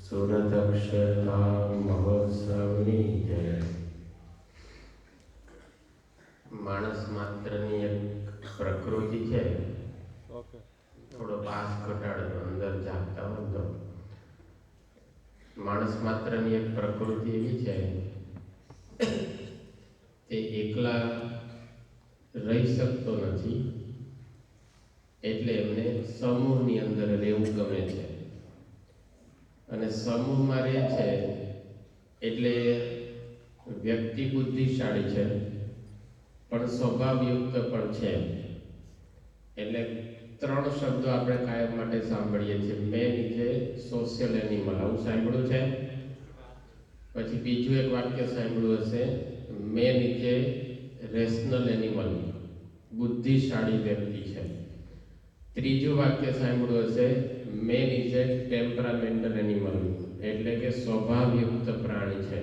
સુરત અક્ષરધામ મહોત્સવની જય. માણસ માત્રની એક પ્રકૃતિ છે. થોડો પાસ ઘટાડો અંદર જાગતા હોય તો. માણસ માત્રની એક પ્રકૃતિ એવી છે તે એકલા રહી શકતો નથી, એટલે એમને સમૂહની અંદર રહેવું ગમે છે. અને સમૂહમાં રહે છે એટલે વ્યક્તિ બુદ્ધિશાળી છે, પણ સ્વભાવયુક્ત પણ છે. એટલે ત્રણ શબ્દો આપણે કાયમ માટે સાંભળીએ છીએ. મેન છે સોશિયલ એનિમલ, આવું સાંભળ્યું છે. પછી બીજું એક વાક્ય સાંભળ્યું હશે, મેન છે રેશનલ એનિમલ, બુદ્ધિશાળી વ્યક્તિ છે. ત્રીજું વાક્ય સાંભળ્યું હશે, મેન ઇઝ એ ટેમ્પરામેન્ટલ એનિમલ, એટલે કે સ્વભાવયુક્ત પ્રાણી છે.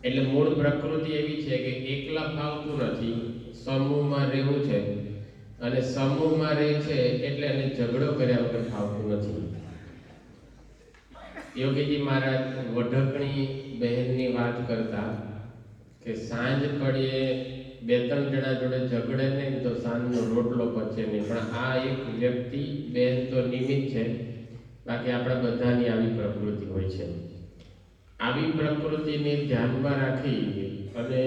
એટલે મૂળ પ્રકૃતિ એવી છે કે એકલા ફાવતું નથી, સમૂહમાં રહેવું છે. અને સમૂહમાં રહે છે એટલે એને ઝઘડો કર્યા વગર ફાવતું નથી. યોગીજી મહારાજ વઢકણી બહેનની વાત કરતા કે સાંજ પડીએ બે ત્રણ જણા જોડે ઝઘડે નહીં તો સાંજનો રોટલો પચે નહીં. પણ આ એક વ્યક્તિ બેન તો નિમિત્ત છે, બાકી આપણા બધાની આવી પ્રકૃતિ હોય છે. આવી પ્રકૃતિને ધ્યાનમાં રાખી અને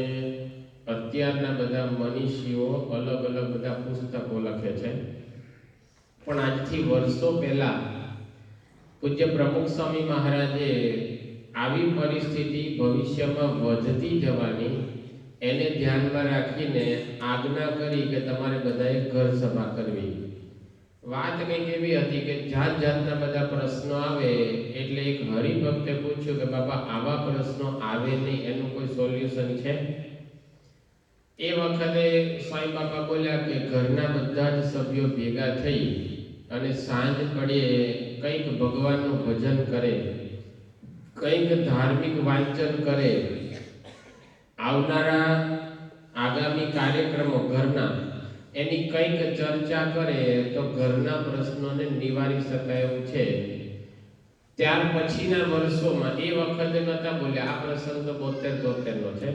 અત્યારના બધા મનીષીઓ અલગ અલગ બધા પુસ્તકો લખે છે. પણ આજથી વર્ષો પહેલા પૂજ્ય પ્રમુખ સ્વામી મહારાજે આવી પરિસ્થિતિ ભવિષ્યમાં વધતી જવાની એને ધ્યાનમાં રાખીને આજ્ઞા કરી કે તમારે બધાએ ઘર સભા કરવી. વાત કંઈક એવી હતી કે જાત જાતના બધા પ્રશ્નો આવે એટલે એક હરિભક્તે પૂછ્યું કે બાપા આવા પ્રશ્નો આવે નહીં, એનું કોઈ સોલ્યુશન છે? એ વખતે સ્વામી બાપા બોલ્યા કે ઘરના બધા જ સભ્યો ભેગા થઈ અને સાંજ પડે કંઈક ભગવાનનું ભજન કરે, કંઈક ધાર્મિક વાંચન કરે, આવનારા આગામી કાર્યક્રમો ઘરના એની કંઈક ચર્ચા કરે તો ઘરના પ્રશ્નોને નિવારી શકાય એવું છે. ત્યાર પછીના વર્ષોમાં, એ વખતે નતા બોલ્યા, આ પ્રસંગ તો 72-73 નો છે.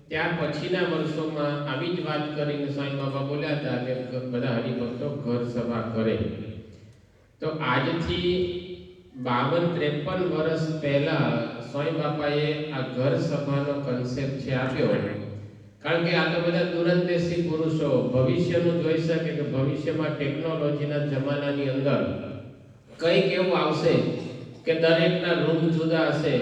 ત્યાર પછીના વર્ષોમાં આવી જ વાત કરીને સ્વામી બાબા બોલ્યા હતા કે બધા હરિભક્તો ઘર સભા કરે. તો આજથી 52-53 વર્ષ પહેલા સ્વામી બાપાએ આ ઘર સભાનો કન્સેપ્ટ છે આપ્યો. કારણ કે આ તો બધા દૂરંદેશી પુરુષો ભવિષ્યનું જોઈ શકે કે ભવિષ્યમાં ટેકનોલોજીના જમાનાની અંદર કંઈક એવું આવશે કે દરેકના રૂમ જુદા હશે,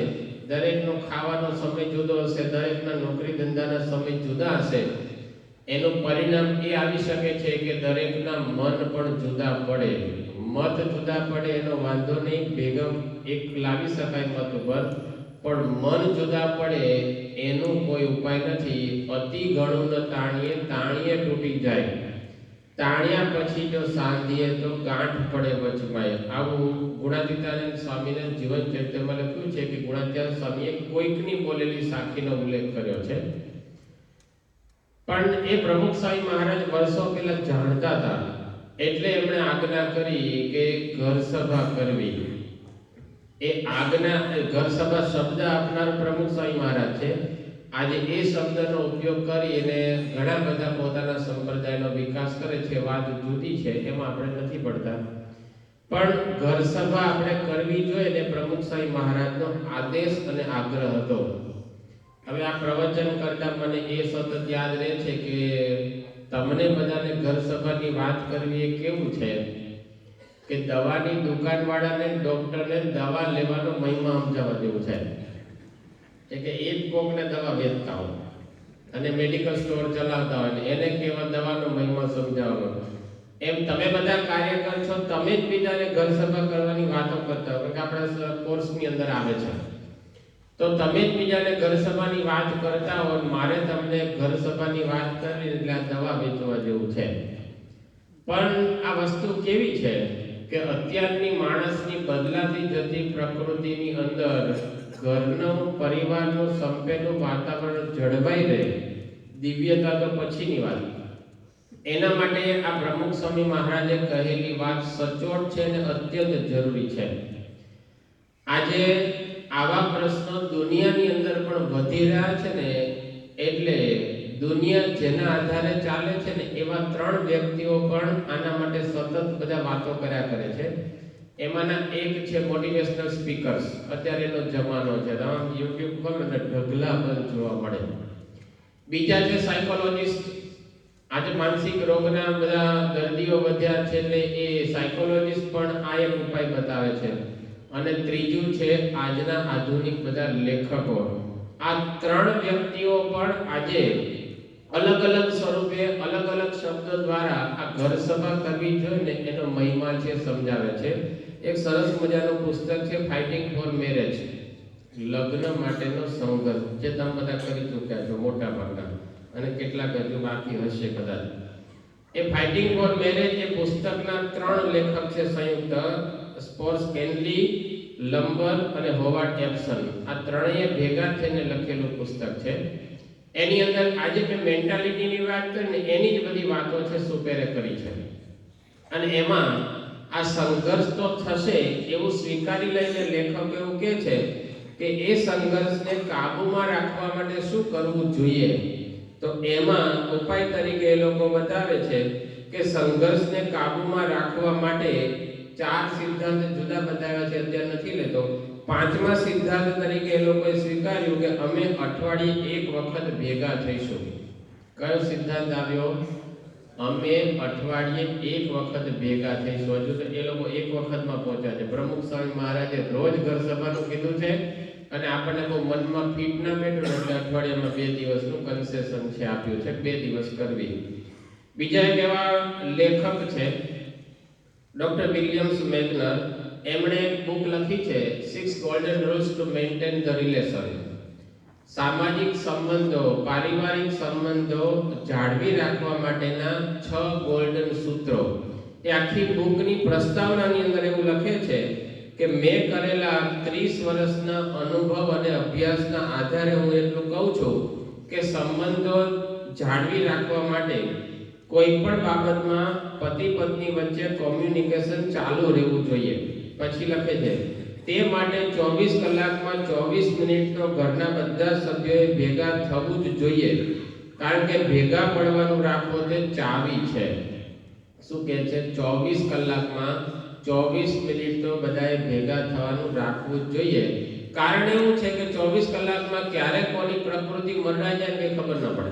દરેકનો ખાવાનો સમય જુદો હશે, દરેકના નોકરી ધંધાના સમય જુદા હશે. એનું પરિણામ એ આવી શકે છે કે દરેકના મન પણ જુદા પડે. મત જુદા પડે એનો વાંધો નહીં, ભેગમ એક લાવી શકાય મત ઉપર, પણ મન જુદા પડે એનું કોઈ ઉપાય નથી. અતિ ઘણું ન તાણીએ, તાણીએ તૂટી જાય, તાણ્યા પછી જો સાંધીએ તો ગાંઠ પડે વચમાં. આવું ગુણાતીતાનંદ સ્વામીને જીવન ચરિત્રમાં લખ્યું છે કે ગુણાતીતાનંદ સ્વામીએ કોઈકની બોલેલી સાખીનો ઉલ્લેખ કર્યો છે. પણ એ પ્રમુખ સ્વામી મહારાજ વર્ષો પહેલા જાણતા હતા, એટલે એમણે આજ્ઞા કરી કે ઘર સભા કરવી. એ આજ્ઞા, ઘર સભા શબ્દ આપનાર પ્રમુખ સ્વામી મહારાજ છે. આજે એ શબ્દનો ઉપયોગ કરીને ઘણા બધા પોતાના સંપ્રદાયનો વિકાસ કરે છે. વાત જુદી છે, એમાં આપણે નથી પડતા. પણ ઘર સભા આપણે કરવી જોઈએ ને પ્રમુખ સ્વામી મહારાજનો આદેશ અને આગ્રહ હતો. હવે આ પ્રવચન કરતા મને એ સતત યાદ રહે છે કે તમને બધાને ઘર સભાની વાત કરવી એ કેવું છે કે દવાની દુકાનવાળાને ડોક્ટરને દવા લેવાનો મહિમા સમજાવવા જેવું છે. કે એક કોકને દવા વેચતા હોય અને મેડિકલ સ્ટોર ચલાવતા હોય એને કેવા દવાનો મહિમા સમજાવવાનો. એમ તમે બધા કાર્યકર છો, તમે જ બીજાને ઘર સભા કરવાની વાતો કરતા હોય, કે આપણા કોર્સની અંદર આવે છે, તો તમે જ બીજાને ઘર સભાની વાત કરતા હોય, મારે તમને ઘર સભાની વાત કરવી એટલે આ દવા વેચવા જેવું છે. પણ આ વસ્તુ કેવી છે કે અત્યારની માણસની બદલાતી જતી પ્રકૃતિની અંદર ઘરનું, પરિવારનું સંપેલું વાતાવરણ જળવાઈ રહે, દિવ્યતા તો પછીની વાત. એના માટે આ પ્રમુખ સ્વામી મહારાજે કહેલી વાત સચોટ છે અને અત્યંત જરૂરી છે. આજે આવા પ્રશ્નો દુનિયાની અંદર પણ વધી રહ્યા છે ને, એટલે દુનિયા જેના આધારે ચાલે છે ને એવા 3 વ્યક્તિઓ પણ આના માટે સતત બધા વાતો કર્યા કરે છે. એમાંના એક છે મોટિવેશનલ સ્પીકર્સ. અત્યારે એનો જમાનો છે, તમે YouTube પર ઢગલા બંધ જોવા મળે. બીજા છે સાયકોલોજિસ્ટ. આજે માનસિક રોગના બધા દર્દીઓ વધ્યા છે એટલે એ સાયકોલોજિસ્ટ પણ આ એક ઉપાય બતાવે છે. અને ત્રીજું છે આજના આધુનિક બધા લેખકો. આ 3 વ્યક્તિઓ પણ આજે અલગ અલગ સ્વરૂપે અલગ અલગ શબ્દો દ્વારા આ ઘર સભા કરવી જોઈએ ને એનો મહિમા છે સમજાવે છે. એક સરસ મજાનું પુસ્તક છે ફાઇટિંગ ફોર મેરેજ, લગ્ન માટેનો સંઘર્ષ, જે તમે બધા કરી ચૂક્યા છો મોટા ભાગના, અને કેટલાક હજુ બાકી હશે કદાચ. એ ફાઇટિંગ ફોર મેરેજ એ પુસ્તકના 3 લેખક છે સંયુક્ત, સ્પોર્સ કેનલી, લંબર અને હોવાર્ડ એપ્સન. આ ત્રણેય ભેગા થઈને લખેલું પુસ્તક છે. એની અંદર આજે મેં મેન્ટાલિટીની વાત કરી ને એની જ બધી વાતો છે સુપેરે કરી છે. અને એમાં આ સંઘર્ષ તો થશે એવું સ્વીકારી લઈને લેખક એવું કહે છે કે એ સંઘર્ષને કાબૂમાં રાખવા માટે શું કરવું જોઈએ. તો એમાં ઉપાય તરીકે એ લોકો બતાવે છે કે સંઘર્ષને કાબૂમાં રાખવા માટે 4 સિદ્ધાંત જુદા બતાવ્યા છે, અત્યારે નથી લેતો. 5મા સિદ્ધાંત તરીકે એ લોકોએ સ્વીકાર્યું કે અમે અઠવાડિયે 1 વખત ભેગા થઈશું. કયો સિદ્ધાંત આવ્યો? અમે અઠવાડિયે 1 વખત ભેગા થઈશું. હજુ તો એ લોકો 1 વખતમાં પહોંચ્યા છે. પ્રમુખ સ્વામી મહારાજે રોજ ઘર સભાનું કીધું છે અને આપણને બહુ મનમાં ફીટ ના બેઠું એટલે અઠવાડિયામાં 2 દિવસનું કન્સેશન છે આપ્યું છે, 2 દિવસ કરવી. બીજા એક એવા લેખક છે ડોક્ટર વિલિયમ્સ મેગનર. એમણે એક બુક લખી છે 6 golden rules to maintain the relation. સામાજિક સંબંધો, પારિવારિક સંબંધો જાળવી રાખવા માટેના 6 ગોલ્ડન સૂત્રો. એ આખી બુકની પ્રસ્તાવનાની અંદર એવું લખે છે કે મેં કરેલા 30 વર્ષના અનુભવ અને અભ્યાસના આધારે હું એટલું કહું છું કે સંબંધો જાળવી રાખવા માટે કોઈ પણ બાબતમાં પતિ પત્ની વચ્ચે કોમ્યુનિકેશન ચાલુ રહેવું જોઈએ. પછી લખે છે તે માટે 24 કલાકમાં 24 મિનિટ તો ઘરના બધા સભ્યોએ ભેગા થવું જ જોઈએ, કારણ કે ભેગા પડવાનું રાખવો તે ચાવી છે. શું કહે છે? 24 કલાકમાં 24 મિનિટ તો બધાએ ભેગા થવાનું રાખવું જ જોઈએ. કારણ એવું છે કે 24 કલાકમાં ક્યારે કોની પ્રકૃતિ મરડાઈ જાય કે ખબર ન પડે,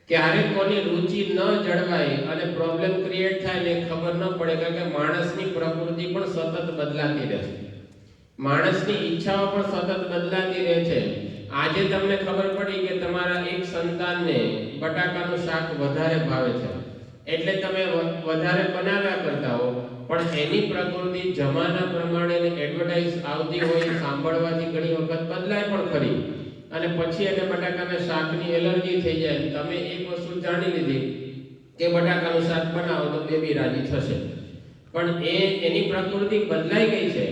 ક્યારે કોની રુચિ ન જળવાય અને પ્રોબ્લેમ ક્રિએટ થાય ને ખબર ન પડે. કારણ કે માણસની પ્રકૃતિ પણ સતત બદલાતી રહે છે, માણસની ઈચ્છાઓ પણ સતત બદલાતી રહે છે. આજે તમને ખબર પડી કે તમારા એક સંતાનને બટાકાનું શાક વધારે ભાવે છે એટલે તમે વધારે બનાવ્યા કરતા હો, પણ એની પ્રકૃતિ જમાના પ્રમાણે એડવર્ટાઇઝ આવતી હોય સાંભળવાથી ઘણી વખત બદલાય પણ ખરી, અને પછી એને બટાકાના શાકની એલર્જી થઈ જાય. તમે એક વસ્તુ જાણી લીધી કે બટાકાનું શાક બનાવો તો બેબી રાજી થશે, પણ એની પ્રકૃતિ બદલાઈ ગઈ છે.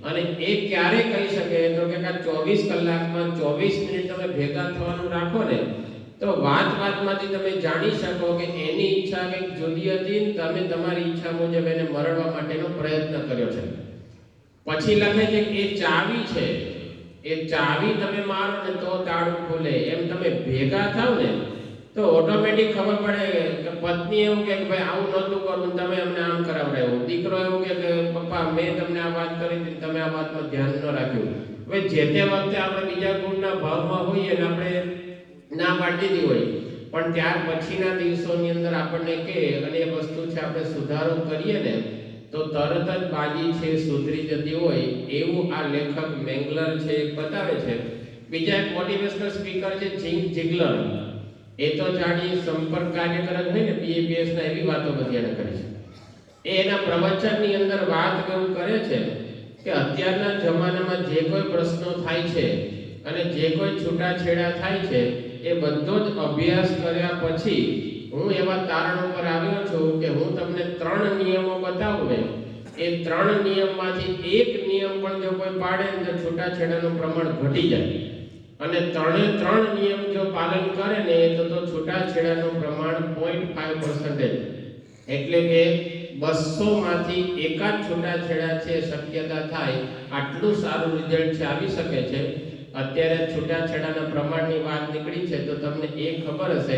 અને એ ક્યારે કહી શકે તો કે 24 કલાકમાં 24 મિનિટ તમે ભેગા થવાનું રાખો ને તો વાતમાંથી તમે જાણી શકો કે એની ઈચ્છા કંઈક જુદી હતી, તમે તમારી ઈચ્છા મુજબ એને મરડવા માટેનો પ્રયત્ન કર્યો છે. પછી લખે છે કે એ ચાવી છે, એ ચાવી તમે મારો ને તો તાળું ખુલે. એમ તમે ભેગા થાવ ને તો ઓટોમેટિક ખબર પડે કે પત્ની એવું કે ભાઈ આવું નહોતું કરવું, તમે અમને આમ કરાવડાવ્યું. દીકરો એવું કે પપ્પા મેં તમને આ વાત કરી હતી, તમે આ વાતમાં ધ્યાન ન રાખ્યું. હવે જે તે વખતે આપણે બીજા ગુણના ભાવમાં હોઈએ ને આપણે ના પાડી દીધી હોય, પણ ત્યાર પછીના દિવસોની અંદર આપણને કે અને એ વસ્તુ છે આપણે સુધારો કરીએ ને તો તરત જ બાજી છે સુધરી જતી હોય એવું આ લેખક મેંગલર છે બતાવે છે. બીજા એક મોટિવેશનલ સ્પીકર છે જિગલર. એ તો જાણી સંપર્ક કાર્યકર હોય ને PAPS ના એવી વાતો બધી એને કરી છે. એ એના પ્રવચનની અંદર વાત કેવું કરે છે કે અત્યારના જમાનામાં જે કોઈ પ્રશ્નો થાય છે અને જે કોઈ છૂટાછેડા થાય છે એ બધો જ અભ્યાસ કર્યા પછી હું એવા તારણ ઉપર આવ્યો છું કે હું તમને 3 નિયમો બતાવું ને એ 3 નિયમમાંથી એક નિયમ પણ જો કોઈ પાડે ને તો છૂટાછેડાનું પ્રમાણ ઘટી જાય, અને 3 નિયમ જો પાલન કરે ને તો છૂટાછેડાનું પ્રમાણ 0.5%, એટલે કે 200 માંથી એકાદ છૂટાછેડા છે શક્યતા થાય, આટલું સારું રિઝલ્ટ છે આવી શકે છે. અત્યારે છૂટાછેડાના પ્રમાણની વાત નીકળી છે તો તમને એ ખબર હશે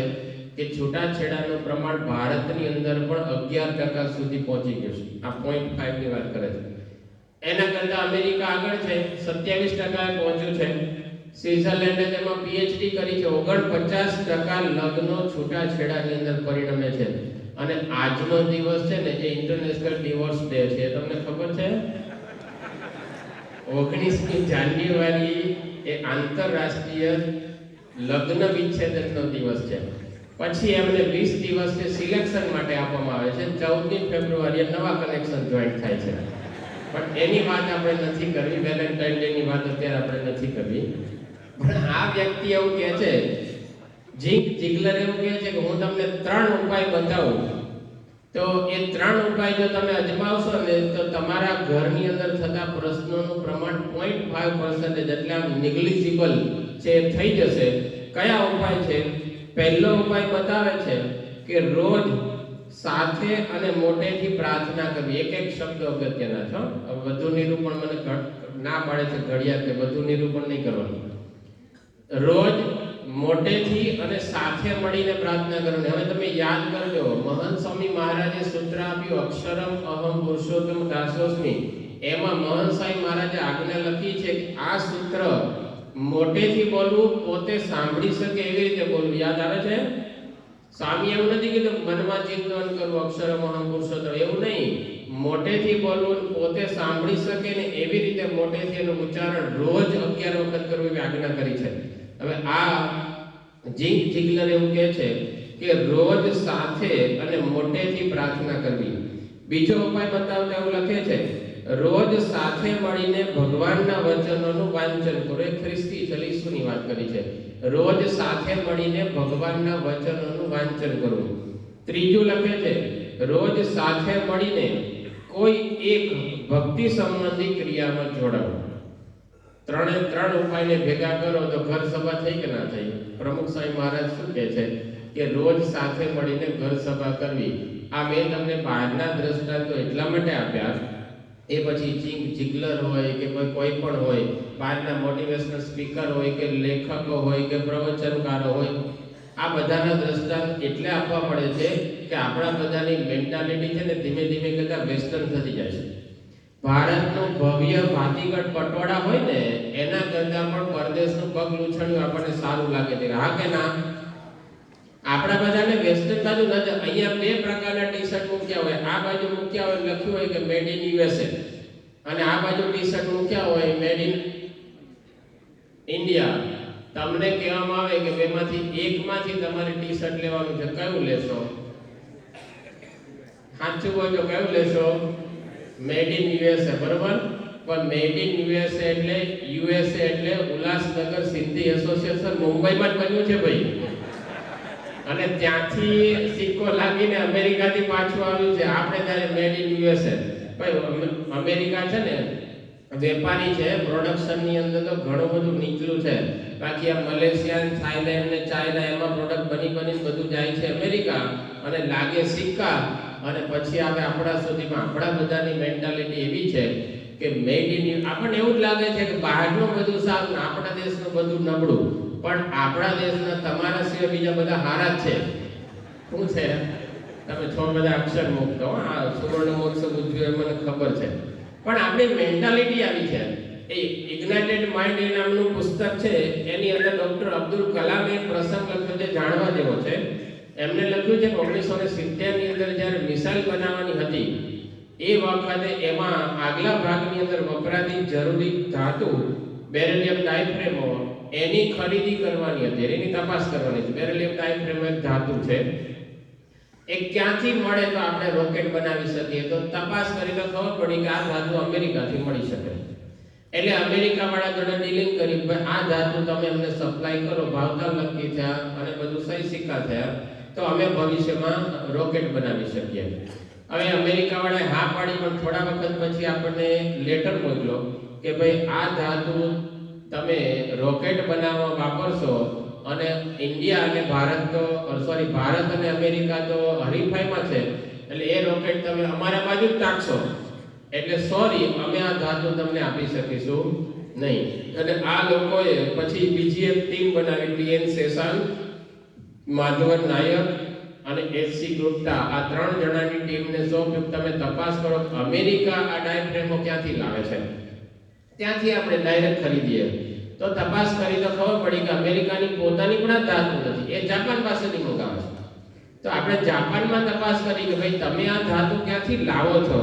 કે છૂટાછેડાનું પ્રમાણ ભારતની અંદર પણ 11% સુધી પહોંચી ગયું છે. આ 0.5 ની વાત કરે છે. એના કરતા અમેરિકા આગળ છે, 27% પહોંચ્યું છે. સ્વિટ્ઝરલેન્ડે તેમાં પીએચડી કરી છે, 49% લગ્નો છૂટાછેડાની અંદર પરિણમે છે. અને આજનો દિવસ છે ને એ ઇન્ટરનેશનલ ડિવોર્સ ડે છે. તમને ખબર છે? 19મી જાન્યુઆરી એ આંતરરાષ્ટ્રીય લગ્ન વિચ્છેદનનો દિવસ છે. પછી એમને 20 દિવસ સિલેક્શન માટે આપવામાં આવે છે. 14મી ફેબ્રુઆરીએ નવા કનેક્શન જોઈન્ટ થાય છે. પણ એની વાત આપણે નથી કરવી, વેલેન્ટાઇન ડે ની વાત અત્યારે આપણે નથી કરવી. પણ આ વ્યક્તિ એવું કહે છે, ઝિંક જિગલર એવું કહે છે કે હું તમને 3 ઉપાય બતાવું, તો એ 3 ઉપાય જો તમે અજમાવશો ને તો તમારા ઘરની અંદર થતા પ્રશ્નોનું પ્રમાણ 0.5% એટલે આમ નિગ્લિજિબલ છે થઈ જશે. કયા ઉપાય છે? પહેલો ઉપાય બતાવે છે કે રોજ સાથે અને મોટેથી પ્રાર્થના કરવી. એક શબ્દ અગત્યના છો. વધુ નિરૂપણ મને ના પાડે છે ઘડિયાળ કે વધુ નિરૂપણ નહીં કરવાનું. રોજ મોટેથી અને સાથે મળીને પ્રાર્થના કરવાની. હવે તમે યાદ કરજો, મહંત સ્વામી મહારાજે સૂત્ર આપ્યું અક્ષરમ અહમ પુરુષોત્તમ દાસોસ્મિ. એમાં મહંત સ્વામી મહારાજે આજ્ઞા લખી છે કે આ સૂત્ર મોટેથી બોલવું, પોતે સાંભળી શકે એવી રીતે બોલવું. યાદ આવે છે? સ્વામી એવું નથી કીધું મનમાં ચિંતન કરવું અક્ષરમ અહમ પુરુષોત્તમ, એવું નહીં. મોટેથી બોલવું, પોતે સાંભળી શકે ને એવી રીતે મોટેથી એનું ઉચ્ચારણ રોજ 11 વખત કરવું એવી આજ્ઞા કરી છે. હવે આ ઝિંક જિગલર એવું કહે છે કે રોજ સાથે અને મોટેથી પ્રાર્થના કરવી. બીજો ઉપાય બતાવતા એવું લખે છે રોજ સાથે મળીને ભગવાનના વચનોનું વાંચન કરો. એ ખ્રિસ્તી ચલીસુની વાત કરી છે. રોજ સાથે મળીને ભગવાનના વચનોનું વાંચન કરવું. ત્રીજું લખે છે રોજ સાથે મળીને કોઈ એક ભક્તિ સંબંધી ક્રિયામાં જોડાવું. 3 ઉપાયને ભેગા કરો તો ઘર સભા થઈ કે ના થઈ? પ્રમુખ સ્વામી મહારાજ શું કહે છે કે રોજ સાથે મળીને ઘર સભા કરવી. આ મેં તમને બહારના દ્રષ્ટાંતો એટલા માટે આપ્યા, એ પછી ઝિંક જિગલર હોય કે કોઈ પણ હોય, બહારના મોટિવેશનલ સ્પીકર હોય કે લેખકો હોય કે પ્રવચનકારો હોય, આ બધાના દ્રષ્ટાંત એટલે આપવા પડે છે કે આપણા બધાની મેન્ટાલિટી છે ને ધીમે ધીમે કરતા વેસ્ટર્ન થતી જાય છે. ભારતનું ભવ્ય ભાતીગઢ પટોળા હોય ને એના કરતા પણ પરદેશનું પગ લૂછણ્યું આપણને સારું લાગે છે. હા કે ના? આપણા બધાને વેસ્ટર્ન બાજુ નથી. અહીંયા 2 પ્રકારના ટી-શર્ટ મૂક્યા હોય. આ બાજુ મૂક્યા હોય લખ્યું હોય કે મેડ ઇન યુએસએ, અને આ બાજુ ટી-શર્ટ મૂક્યા હોય મેડ ઇન ઇન્ડિયા. તમને કહેવામાં આવે કે બેમાંથી એકમાંથી તમારે ટી-શર્ટ લેવાનું છે, કયું લેશો? સાચું બોલજો, કયું લેશો? મેડ ઇન યુએસએ, બરોબર? પણ મેડ ઇન યુએસએ એટલે યુએસએ એટલે ઉલ્લાસનગર સિંધી એસોસિએશન મુંબઈમાં જ બન્યું છે ભાઈ. અને ત્યાંથી સિક્કો લાગીને અમેરિકાથી પાછું આવ્યું છે. આપણે ત્યારે મેડ ઇન યુએસએ. ભાઈ અમેરિકા છે ને વેપારી છે, પ્રોડક્શનની અંદર તો ઘણું બધું નીચલું છે. બાકી આ મલેશિયા, થાઈલેન્ડ ને ચાઇના એમાં પ્રોડક્ટ બની બધું જાય છે અમેરિકા, અને લાગે સિક્કા, અને પછી આવે આપણા સુધીમાં. આપણા બધાની મેન્ટાલિટી એવી છે કે મેડ ઇન, આપણને એવું જ લાગે છે કે બહારનું બધું સારું, આપણા દેશનું બધું નબળું. પણ આપણા દેશના તમારા સિવાય બીજા બધા હારા જ છે. શું છે? તમે છો બધા અક્ષર મૂકતો, આ સુવર્ણ મહોત્સવ ઉજવ્યો મને ખબર છે. પણ આપણી મેન્ટાલિટી આવી છે. એ ઇગ્નાઇટેડ માઇન્ડ એ નામનું પુસ્તક છે, એની અંદર ડોક્ટર અબ્દુલ કલામે એક પ્રસંગ લખ્યો છે, જાણવા જેવો છે. એમને લખ્યું છે કે 1970 ની અંદર જ્યારે મિસાઇલ બનાવવાની હતી એ વખતે એમાં આગલા ભાગની અંદર વપરાતી જરૂરી ધાતુ બેરિલિયમ ડાયફ્રેમો એની ખરીદી કરવાની હતી, એની તપાસ કરવાની હતી. બેરિલિયમ ડાયફ્રેમો એક ધાતુ છે, એ ક્યાંથી મળે તો આપણે રોકેટ બનાવી શકીએ. તો તપાસ કરી તો ખબર પડી કે આ ધાતુ અમેરિકાથી મળી શકે. એટલે અમેરિકા વાળા જોડે ડીલિંગ કરી, ભાઈ આ ધાતુ તમે અમને સપ્લાય કરો, ભાવતાલ નક્કી થયા અને બધું સહી સિક્કા થયા, તો અમે ભવિષ્યમાં રોકેટ બનાવી શકીએ. હવે અમેરિકા વાળાએ હા પાડી, પણ થોડા વખત પછી આપણને લેટર મોકલો કે ભાઈ આ ધાતુ તમે રોકેટ બનાવવા વાપરશો, અને ઇન્ડિયા અને ભારત તો ભારત અને અમેરિકા તો હરીફાઈમાં છે, એટલે એ રોકેટ તમે અમારા બાજુ જ નાખશો એટલે સોરી અમે આ ધાતુ તમને આપી શકીશું નહીં. અને આ લોકોએ પછી બીજી એક ટીમ બનાવી, ટીએન શેષાન, માધવન નાયક અને એસસી ગુપ્તા, આ 3 જણાની ટીમને સોંપ્યું તમે તપાસ કરો અમેરિકા આ ડાયફ્રેમો ક્યાંથી લાવે છે, ત્યાંથી આપણે ડાયરેક્ટ ખરીદીએ. તો તપાસ કરી તો ખબર પડી કે અમેરિકાની પોતાની પણ આ ધાતુ નથી, એ જાપાન પાસેથી મંગાવે છે. તો આપણે જાપાનમાં તપાસ કરી કે ભાઈ તમે આ ધાતુ ક્યાંથી લાવો છો,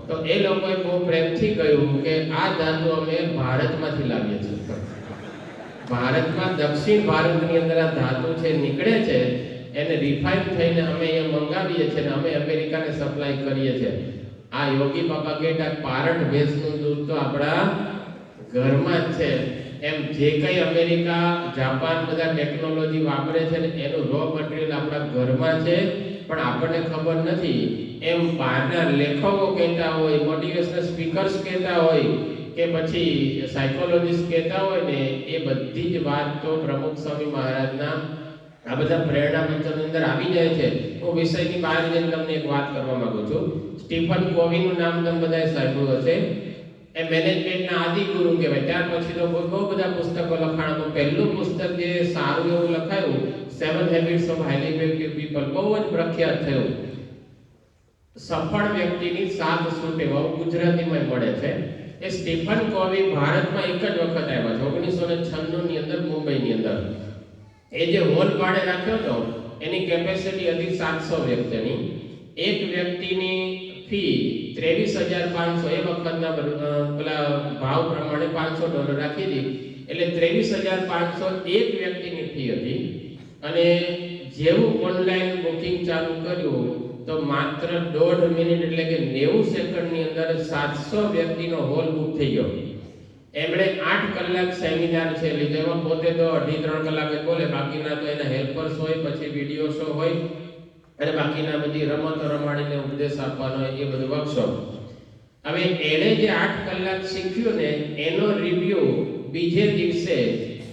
તો એ લોકોએ બહુ પ્રેમથી કહ્યું કે આ ધાતુ અમે ભારતમાંથી લાવીએ છીએ. ભારતમાં દક્ષિણ ભારતની અંદર આ ધાતુ છે નીકળે છે, એને રિફાઇન થઈને અમે અહીંયા મંગાવીએ છીએ અને અમે અમેરિકાને સપ્લાય કરીએ છીએ. આ યોગી બાબા કહેતા પારટ ભેંસનું દૂધ તો આપણા ઘરમાં જ છે. એમ જે કંઈ અમેરિકા જાપાન બધા ટેકનોલોજી વાપરે છે ને એનું રો મટીરિયલ આપણા ઘરમાં છે, પણ આપણને ખબર નથી. એમ બહારના લેખકો કહેતા હોય, મોટિવેશનલ સ્પીકર્સ કહેતા હોય કે પછી સાયકોલોજીસ્ટ કહેતા હોય ને, એ બધી જ વાત તો પ્રમુખ સ્વામી મહારાજના આ બધા પ્રેરણા મંચની અંદર આવી જાય છે. હું વિષયની બહાર જઈને તમને એક વાત કરવા માંગુ છું. સ્ટીફન કોવીનું નામ તમે બધાએ સાંભળ્યું હશે. એ મેનેજમેન્ટના આદિ ગુરુ કહેવાય. ત્યાર પછી તો બહુ બધા પુસ્તકો લખાણા. પહેલું પુસ્તક જે સારું એવું લખાયું, 7 habits of highly effective people, બહુ જ પ્રખ્યાત થયું. સફળ વ્યક્તિની 7 ટેવો ગુજરાતીમાં મળે છે. એ સ્ટીફન કોવી ભારતમાં એક જ વખત આવ્યા છે, 1996 ની અંદર મુંબઈની અંદર. એ જે હોલ ભાડે રાખ્યો હતો એની કેપેસિટી હતી 700 વ્યક્તિની. એક વ્યક્તિની ફી 23,500, એ વખતના પેલા ભાવ પ્રમાણે $500 રાખી હતી, એટલે 23,500 એક વ્યક્તિની ફી હતી. અને જેવું ઓનલાઈન બુકિંગ ચાલુ કર્યું તો માત્ર 1.5 મિનિટ એટલે કે 90 સેકન્ડની અંદર 700 વ્યક્તિનો હોલ બુક થઈ ગયો. એમણે 8 કલાક સેમિનાર છે લીધો. એમાં પોતે તો 2.5-3 કલાક જ બોલે, બાકીના તો એના હેલ્પર્સ હોય, પછી વિડીયો શો હોય અને બાકીના બધી રમતો રમાડીને ઉપદેશ આપવાનો હોય, એ બધું વર્કશોપ. હવે એણે જે 8 કલાક શીખ્યું ને એનો રિવ્યુ બીજે દિવસે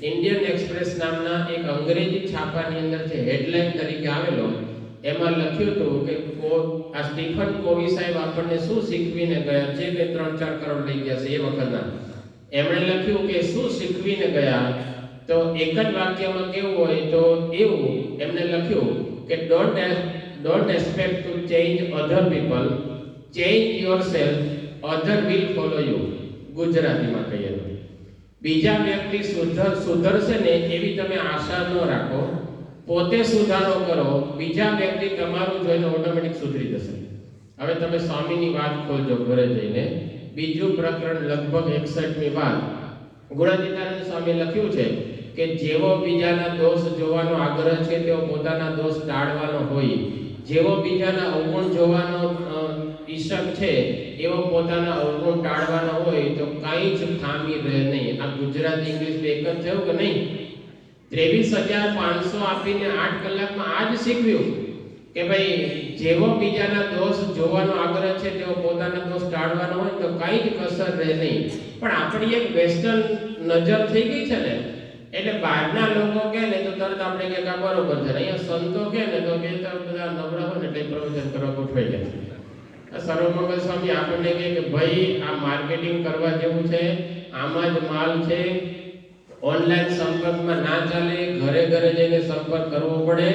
ઇન્ડિયન એક્સપ્રેસ નામના એક અંગ્રેજી છાપાની અંદર છે, હેડલાઇન તરીકે આવેલો. એમાં લખ્યું હતું કે આ સ્ટીફન કોવી સાહેબ આપણને શું શીખવીને ગયા છે, કે 3-4 કરોડ લઈ ગયા છે એ વખતના. એમણે લખ્યું કે શું શીખવીને ગયા, તો એક જ વાક્યમાં કેવું હોય તો એવું એમણે લખ્યું કે don't expect to change other people, change yourself, other will follow you. ગુજરાતીમાં કહીએ તો બીજા વ્યક્તિ સુધરશે ને એવી તમે આશા ન રાખો, પોતે સુધારો કરો, બીજા વ્યક્તિ તમારું જોઈને ઓટોમેટિક સુધરી જશે. હવે તમે સ્વામીની વાત ખોલજો ઘરે જઈને, બીજું પ્રકરણ લગભગ 61મી વાત. ગુણાતીતાનંદ સ્વામી લખ્યું છે કે જેવો બીજાના દોષ જોવાનો આગ્રહ છે તેવો પોતાના દોષ ટાળવાનો હોય, જેવો બીજાના અવગુણ જોવાનો ઈચ્છક છે એવો પોતાના અવગુણ ટાળવાનો હોય તો કંઈ જ ખામી રહે નહીં. આ ગુજરાતી ઇંગ્લિશ એક જ થયું કે નહીં? 23,500 આપીને 8 કલાકમાં આ જ શીખવ્યું કે ભાઈ જેવો બીજાના દોષ જોવાનો આગ્રહ છે તેવો પોતાના દોષ ટાળવાનો હોય તો કંઈ જ કસર રહે નહીં. પણ આપણી એક વેસ્ટર્ન નજર થઈ ગઈ છે ને, એટલે બહારના લોકો કહે ને તો તરત આપણે કે કા બરોબર છે, અહીંયા સંતો કહે ને તો કે બધા નવરા હોય ને એટલે પ્રવચન કરવા ગોઠવાઈ જાય. સર્વમંગલ સ્વામી આપણને કહે કે ભાઈ આ માર્કેટિંગ કરવા જેવું છે, આમાં જ માલ છે, ઓનલાઈન સંપર્કમાં ના ચાલે, ઘરે ઘરે જઈને સંપર્ક કરવો પડે.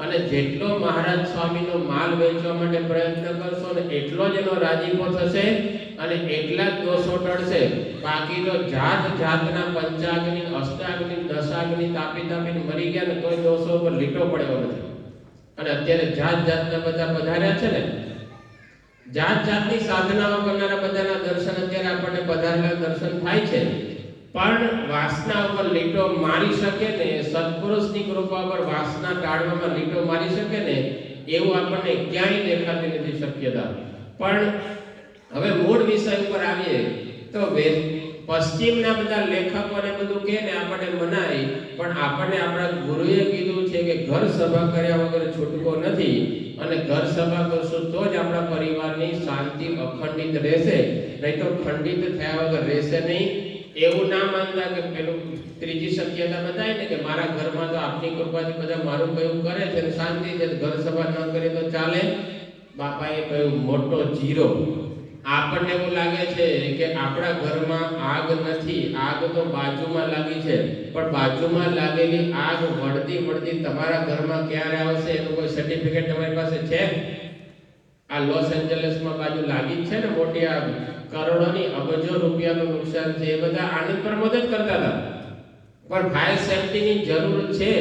અને જેટલો મહારાજ સ્વામીનો માલ વેચવા માટે પ્રયત્ન કરશો ને એટલો જ એનો રાજીપો થશે અને એટલા જ દોષો ટળશે. બાકી તો જાત જાતના પંચાગ્નિ, અષ્ટાગ્નિ, દશાગ્નિ તાપી તાપીને મરી ગયા ને તોય દોષો પર લીટો પડ્યો નથી. અને અત્યારે જાત જાતના બધા પધાર્યા છે ને, જાત જાતની સાધનાઓ કરનારા બધાના દર્શન અત્યારે આપણને પધારેલા દર્શન થાય છે. પણ વાસના ઉપર લીટો મારી શકે ને, સત્પુરુષની કૃપા પર વાસના ટાળવામાં લીટો મારી શકે ને, એવું આપણને ક્યાંય દેખાતી નથી શક્યતા. પણ હવે મૂળ વિષય ઉપર આવીએ તો પશ્ચિમના બધા લેખકોને બધું કહે ને આપણને મનાય, પણ આપણને આપણા ગુરુએ કીધું છે કે ઘર સભા કર્યા વગર છૂટકો નથી, અને ઘર સભા કરશું તો જ આપણા પરિવારની શાંતિ અખંડિત રહેશે, નહીં તો ખંડિત થયા વગર રહેશે નહીં. એવું ના માનતા કે પેલું ત્રીજી શક્યતા બતાય ને કે મારા ઘરમાં તો આપની કૃપાથી બધા મારું કયું કરે છે ને શાંતિ છે, ઘર સભા ન કરે તો ચાલે. બાપાએ કહ્યું મોટો જીરો. આપણને એવું લાગે છે કે આપણા ઘરમાં આગ નથી, આગ તો બાજુમાં લાગી છે, પણ બાજુમાં લાગેલી આગ વળતી વળતી તમારા ઘરમાં ક્યારે આવશે એનું કોઈ સર્ટિફિકેટ તમારી પાસે છે? આ લોસ એન્જલસમાં બાજુ લાગી જ છે ને મોટી આગ, કરોડોની અબજો રૂપિયાનું નુકસાન છે. એ બધા આનંદ પ્રમોદ જ કરતા હતા, પણ ફાયર સેફટીની જરૂર છે.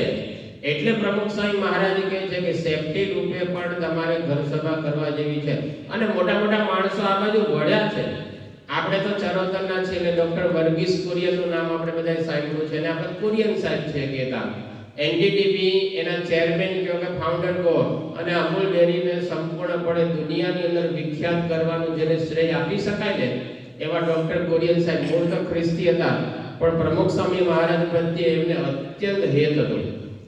એટલે પ્રમુખ સ્વામી મહારાજ કહે છે કે સેફટી રૂપે પણ તમારે ઘર સભા કરવા જેવી છે. અને મોટા મોટા માણસો આ બાજુ વળ્યા છે. આપણે તો ચરોતરના છે એટલે ડોક્ટર વર્ગીસ કુરિયનનું નામ આપણે બધાએ સાંભળ્યું છે, અને આપણે કુરિયન સાહેબ છે કહેતા. એનડીટીવી એના ચેરમેન કહો કે ફાઉન્ડર કહો, અને અમૂલ ડેરીને સંપૂર્ણપણે દુનિયાની અંદર વિખ્યાત કરવાનું જેને શ્રેય આપી શકાય ને એવા ડોક્ટર કુરિયન સાહેબ મૂળ તો ખ્રિસ્તી હતા, પણ પ્રમુખ સ્વામી મહારાજ પ્રત્યે એમને અત્યંત હેત હતું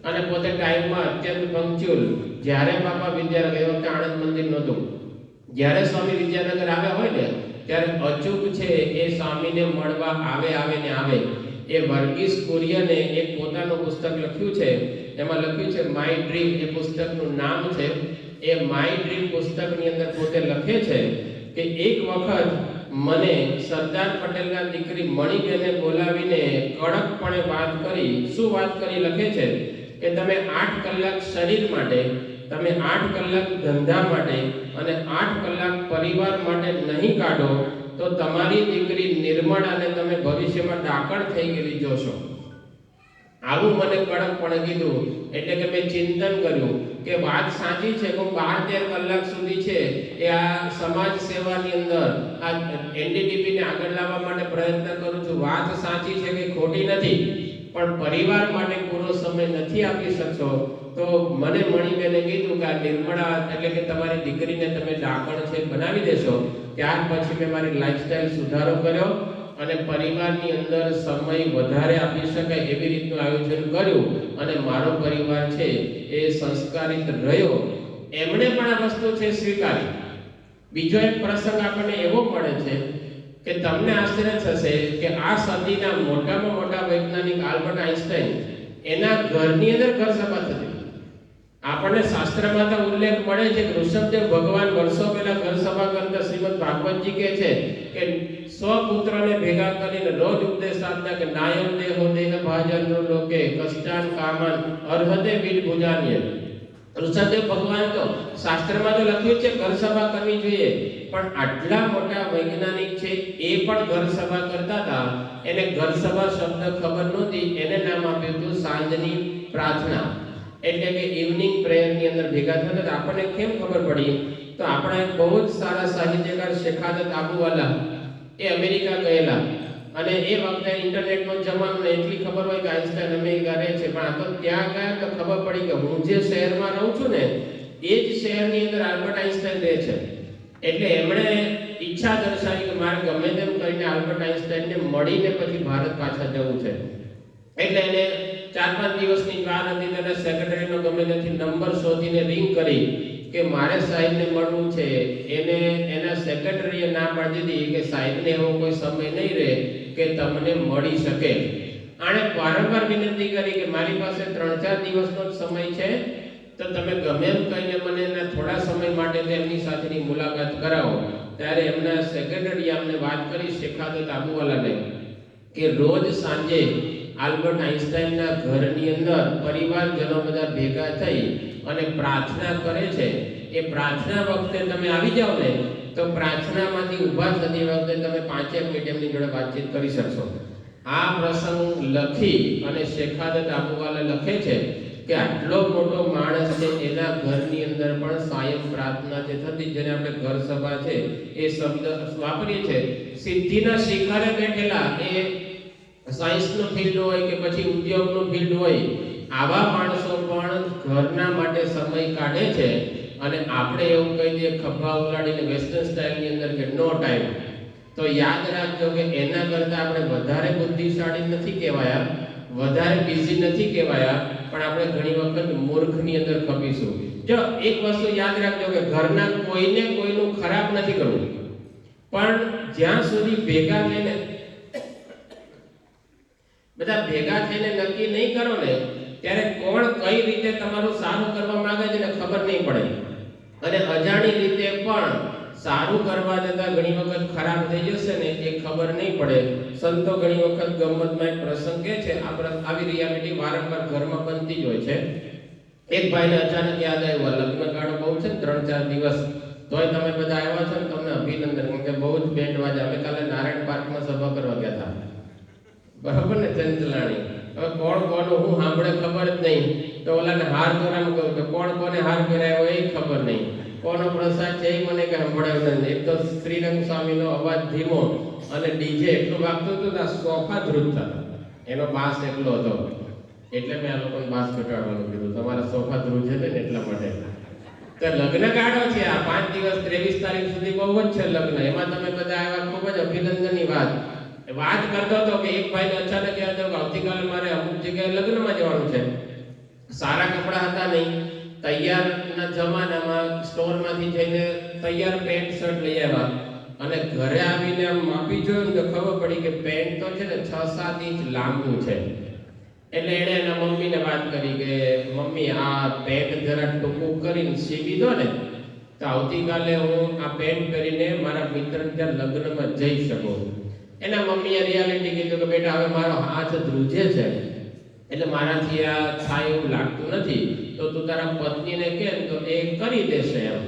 અને પોતે ટાઈમમાં અત્યંત પંક્ચ્યુઅલ. જ્યારે બાપા વિદ્યાનગર, એ વખતે આણંદ મંદિર નહોતું, જ્યારે સ્વામી વિદ્યાનગર આવ્યા હોય ને ત્યારે અચૂક છે એ સ્વામીને મળવા આવે ને આવે. એ વર્ગીસ કુરિયને એક પોતાનું પુસ્તક લખ્યું છે, એમાં લખ્યું છે માય ડ્રીમ. એ પુસ્તકનું નામ છે. એ માય ડ્રીમ પુસ્તકની અંદર પોતે લખે છે કે એક વખત મને સરદાર પટેલના દીકરી મણિબેને બોલાવીને કડકપણે વાત કરી. શું વાત કરી? લખે છે કે તમે 8 કલાક શરીર માટે, તમે 8 કલાક ધંધા માટે અને 8 કલાક પરિવાર માટે નહીં કાઢો તો તમારી દીકરી નિર્મળાને તમે ભવિષ્યમાં ડાકણ થઈ ગયેલી જોશો. આવું મને કડકપણે કીધું. એટલે કે મેં ચિંતન કર્યું કે વાત સાચી છે. હું 12-13 કલાક સુધી છે એ આ સમાજ સેવાની અંદર આ એનડીટીપી ને આગળ લાવવા માટે પ્રયત્ન કરું છું. વાત સાચી છે કે ખોટી નથી, પણ પરિવાર માટે પૂરો સમય નથી આપી શકશો. તો મને મણીબેને કીધું કે આ નિર્મળા એટલે કે તમારી દીકરીને તમે ડાકણ છે બનાવી દેશો. ત્યાર પછી મેં મારી લાઈફસ્ટાઈલ સુધારો કર્યો અને પરિવારની અંદર સમય વધારે આપી શકાય એવી રીતનું આયોજન કર્યું, અને મારો પરિવાર છે એ સંસ્કારિત રહ્યો. એમણે પણ આ વસ્તુ છે સ્વીકારી. બીજો એક પ્રસંગ આપણને એવો મળે છે કે તમને આશ્ચર્ય થશે કે આ સદીના મોટામાં મોટા વૈજ્ઞાનિક આલ્બર્ટ આઇન્સ્ટાઈન, એના ઘરની અંદર ઘર સભા થતી. આપણને શાસ્ત્રમાં તો ઉલ્લેખ મળે છે કે ઋષભદેવ ભગવાન વર્ષો પહેલા ઘર સભા કરતા શ્રીમદ ભાગવતજી કહે છે કે સ્વપુત્રને ભેગા કરીને રોજ ઉપદેશ આપતા કે નાયમ દેહો દેહ ભાજનનો લોકે કષ્ટાન કામન અર્હતે વિદ ભુજાન્ય. ઋષભદેવ ભગવાન તો શાસ્ત્રમાં તો લખ્યું છે ઘર સભા કરવી જોઈએ, પણ આટલા મોટા વૈજ્ઞાનિક છે એ પણ ઘર સભા કરતા હતા. એને ઘર સભા શબ્દ ખબર નહોતી, એને નામ આપ્યું હતું સાંજની પ્રાર્થના. એટલે કે ઇવનિંગ પ્રેયર ની અંદર ભેગા થતા. આપણને કેમ ખબર પડી? તો આપણા એક બહુ જ સારા સાહિત્યકાર શેખાદત આબુવાલા એ અમેરિકા ગયેલા, અને એ વખતે ઇન્ટરનેટનો જમાનો ને એટલી ખબર હોય કે આઇન્સ્ટાઈન અમેરિકા રહે છે, પણ આ તો ત્યાં ગયા તો ખબર પડી કે હું જે શહેરમાં રહું છું ને એ જ શહેરની અંદર આલ્બર્ટ આઇન્સ્ટાઈન રહે છે. એટલે એમણે ઈચ્છા દર્શાવી કે મારે ગમે તેમ કરીને આલ્બર્ટ આઇન્સ્ટાઈનને મળીને પછી ભારત પાછા જવું છે. એટલે એને 4-5 દિવસની વાર હતી. તેના સેક્રેટરીનો ગમે ત્યાંથી નંબર શોધીને રિંગ કરી કે મારે સાહેબને મળવું છે. એને એના સેક્રેટરીએ ના પાડી દીધી કે સાહેબને એવો કોઈ સમય નહીં રહે કે તમને મળી શકે. આણે વારંવાર વિનંતી કરી કે મારી પાસે 3-4 દિવસનો જ સમય છે, તો તમે ગમે એમ કહીને મને એના થોડા સમય માટે તેમની સાથેની મુલાકાત કરાવો. ત્યારે એમના સેક્રેટરીએ અમને વાત કરી શેખાદત આબુવાલાને કે રોજ સાંજે આલ્બર્ટ આઇન્સ્ટાઈનના ઘરની અંદર પરિવારજનો બધા ભેગા થઈ અને પ્રાર્થના કરે છે. એ પ્રાર્થના વખતે તમે આવી જાઓ ને તો પ્રાર્થનામાંથી ઊભા થતી વખતે તમે 5 મિનિટ એમની જોડે વાતચીત કરી શકશો. આ પ્રસંગ લખી અને શેખાદત આબુવાલા લખે છે કે આટલો મોટો માણસ છે એના ઘરની અંદર પણ સાયમ પ્રાર્થના જે થતી, જેને આપણે ઘર સભા છે એ શબ્દ વાપરીએ છે. સિદ્ધિના શિખરે બેઠેલા એ સાયન્સનું ફિલ્ડ હોય કે પછી ઉદ્યોગનું ફિલ્ડ હોય, આવા માણસો પણ ઘરના માટે સમય કાઢે છે. અને આપણે એવું કહી દઈએ ખભા ઉલાડીને વેસ્ટર્ન સ્ટાઇલની અંદર કે નો ટાઈમ, તો યાદ રાખજો કે એના કરતાં આપણે વધારે બુદ્ધિશાળી નથી કહેવાયા, વધારે બિઝી નથી કહેવાયા, પણ આપણે ઘણી વખત મૂર્ખની અંદર ખપીશું. જો એક વસ્તુ યાદ રાખજો કે ઘરના કોઈને કોઈનું ખરાબ નથી કરવું, પણ જ્યાં સુધી ભેગા થઈને બધા ભેગા થઈને નક્કી નહીં કરો ને ત્યારે કોણ કઈ રીતે તમારું સારું કરવા માંગે છે ને ખબર નહીં પડે. અને અજાણી રીતે પણ સારું કરવા જતા ઘણી વખત ખરાબ થઈ જશે ને એ ખબર નહીં પડે. સંતો ઘણી વખત ગમતમાં એક પ્રસંગ કહે છે, આવી રિયાલિટી વારંવાર ઘરમાં બનતી જ હોય છે. એક ભાઈને અચાનક યાદ આવ્યું, લગ્ન ગાળો બહુ છે, 3-4 દિવસ, તોય તમે બધા આવ્યા છો ને, તમને અભિનંદન, કેમ કે બહુ જ બેન્ડ વાજા. અમે કાલે નારાયણ પાર્કમાં સભા કરવા ગયા હતા, બરાબર ને, ચંચલાણી. હવે કોણ કોનું હું સાંભળે ખબર જ નહીં. તો ઓલાને હાર ધોરાનું કહું તો કોણ કોને હાર પહેરાયો એ ખબર નહીં, કોનો પ્રસાદ છે એ મને કઈ સંભળાયું નથી. એક તો શ્રીરંગ સ્વામીનો અવાજ ધીમો અને ડીજે એટલું વાગતું હતું કે સોફા ધ્રુજતા, એનો બાસ એટલો હતો. એટલે મેં આ લોકોને બાસ ઘટાડવાનું કીધું, તમારા સોફા ધ્રુજે ને એટલા માટે. તો લગ્ન ગાળો છે આ 5 દિવસ, 23 તારીખ સુધી બહુ જ છે લગ્ન. એમાં તમે બધા આવ્યા, ખૂબ જ અભિનંદનની વાત કરતો હતો કે એક ભાઈને અચાનક યાદ આવ્યું કે આવતીકાલે મારે અમુક જગ્યાએ લગ્નમાં જવાનું છે. સારા કપડાં હતા નહીં, તૈયારના જમાનામાં સ્ટોરમાંથી જઈને તૈયાર પેન્ટ શર્ટ લઈ આવ્યા અને ઘરે આવીને આમ માપી જોયું તો ખબર પડી કે પેન્ટ તો છે ને 6-7 ઇંચ લાંબુ છે. એટલે એણે એના મમ્મીને વાત કરી કે મમ્મી આ પેન્ટ જરા ટૂંકું કરીને સીવી દો ને, તો આવતીકાલે હું આ પેન્ટ પહેરીને મારા મિત્ર ત્યાં લગ્નમાં જઈ શકું. એના મમ્મીએ રિયાલિટી કીધું કે બેટા હવે મારો હાથ ધ્રુજે છે એટલે મારાથી આ થાય એવું લાગતું નથી, તો તું તારા પત્નીને કહે તો એ કરી દેશે એમ.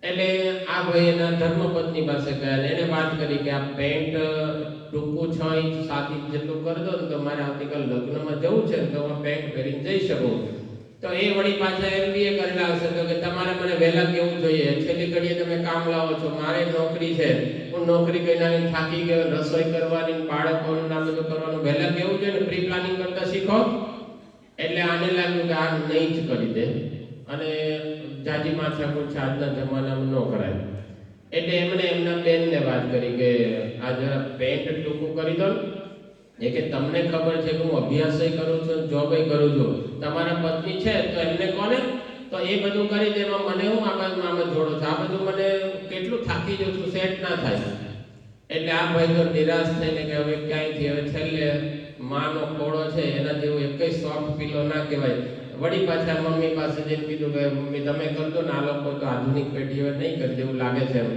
એટલે આ ભાઈ એના ધર્મપત્ની પાસે ગયા અને એને વાત કરી કે આ પેન્ટ ટૂંકું 6 ઇંચ 7 ઇંચ જેટલું કરી દો ને તો મારે આવતીકાલ લગ્નમાં જવું છે તો હું પેન્ટ પહેરીને જઈ શકું. તો એ વળી પાછા MBA કરેલા હશે તો કે તમારે મને વહેલા કેવું જોઈએ, છેલ્લી ઘડીએ તમે કામ લાવો છો, મારે નોકરી છે, હું નોકરી કરીને થાકી ગયો, રસોઈ કરવાની, બાળકોનું આ બધું કરવાનું, વહેલા કેવું જોઈએ ને, પ્રી પ્લાનિંગ કરતા શીખો. એટલે આને લાગ્યું કે આ નહીં જ કરી દે અને જાજી માથાકૂટ છે આજના જમાનામાં ન કરાય. એટલે એમણે એમના બેનને વાત કરી કે આ જરા પેન્ટ ટૂંકું કરી દો. એ કે તમને ખબર છે કે હું અભ્યાસય કરું છું, જોબય કરું છું, તમારા પત્ની છે તો એમને કોને, તો એ બધું કરી દેવા મને હું આમાં જોડો છું, આ બધું મને કેટલું થાકી જઉં છું, સેટ ના થાય. એટલે આ ભાઈ તો નિરાશ થઈને કે હવે ક્યાંયથી, હવે છેલ્લે માનો ખોળો છે એના જેવું એકય સોફ્ટ પીલો ના કહેવાય. વળી પાછા મમ્મી પાસે જઈને કીધું કે મમ્મી તમે કરજો ને, આ લોકો તો આધુનિક પેઢીઓ નહીં કરી જેવું લાગે છે એમ.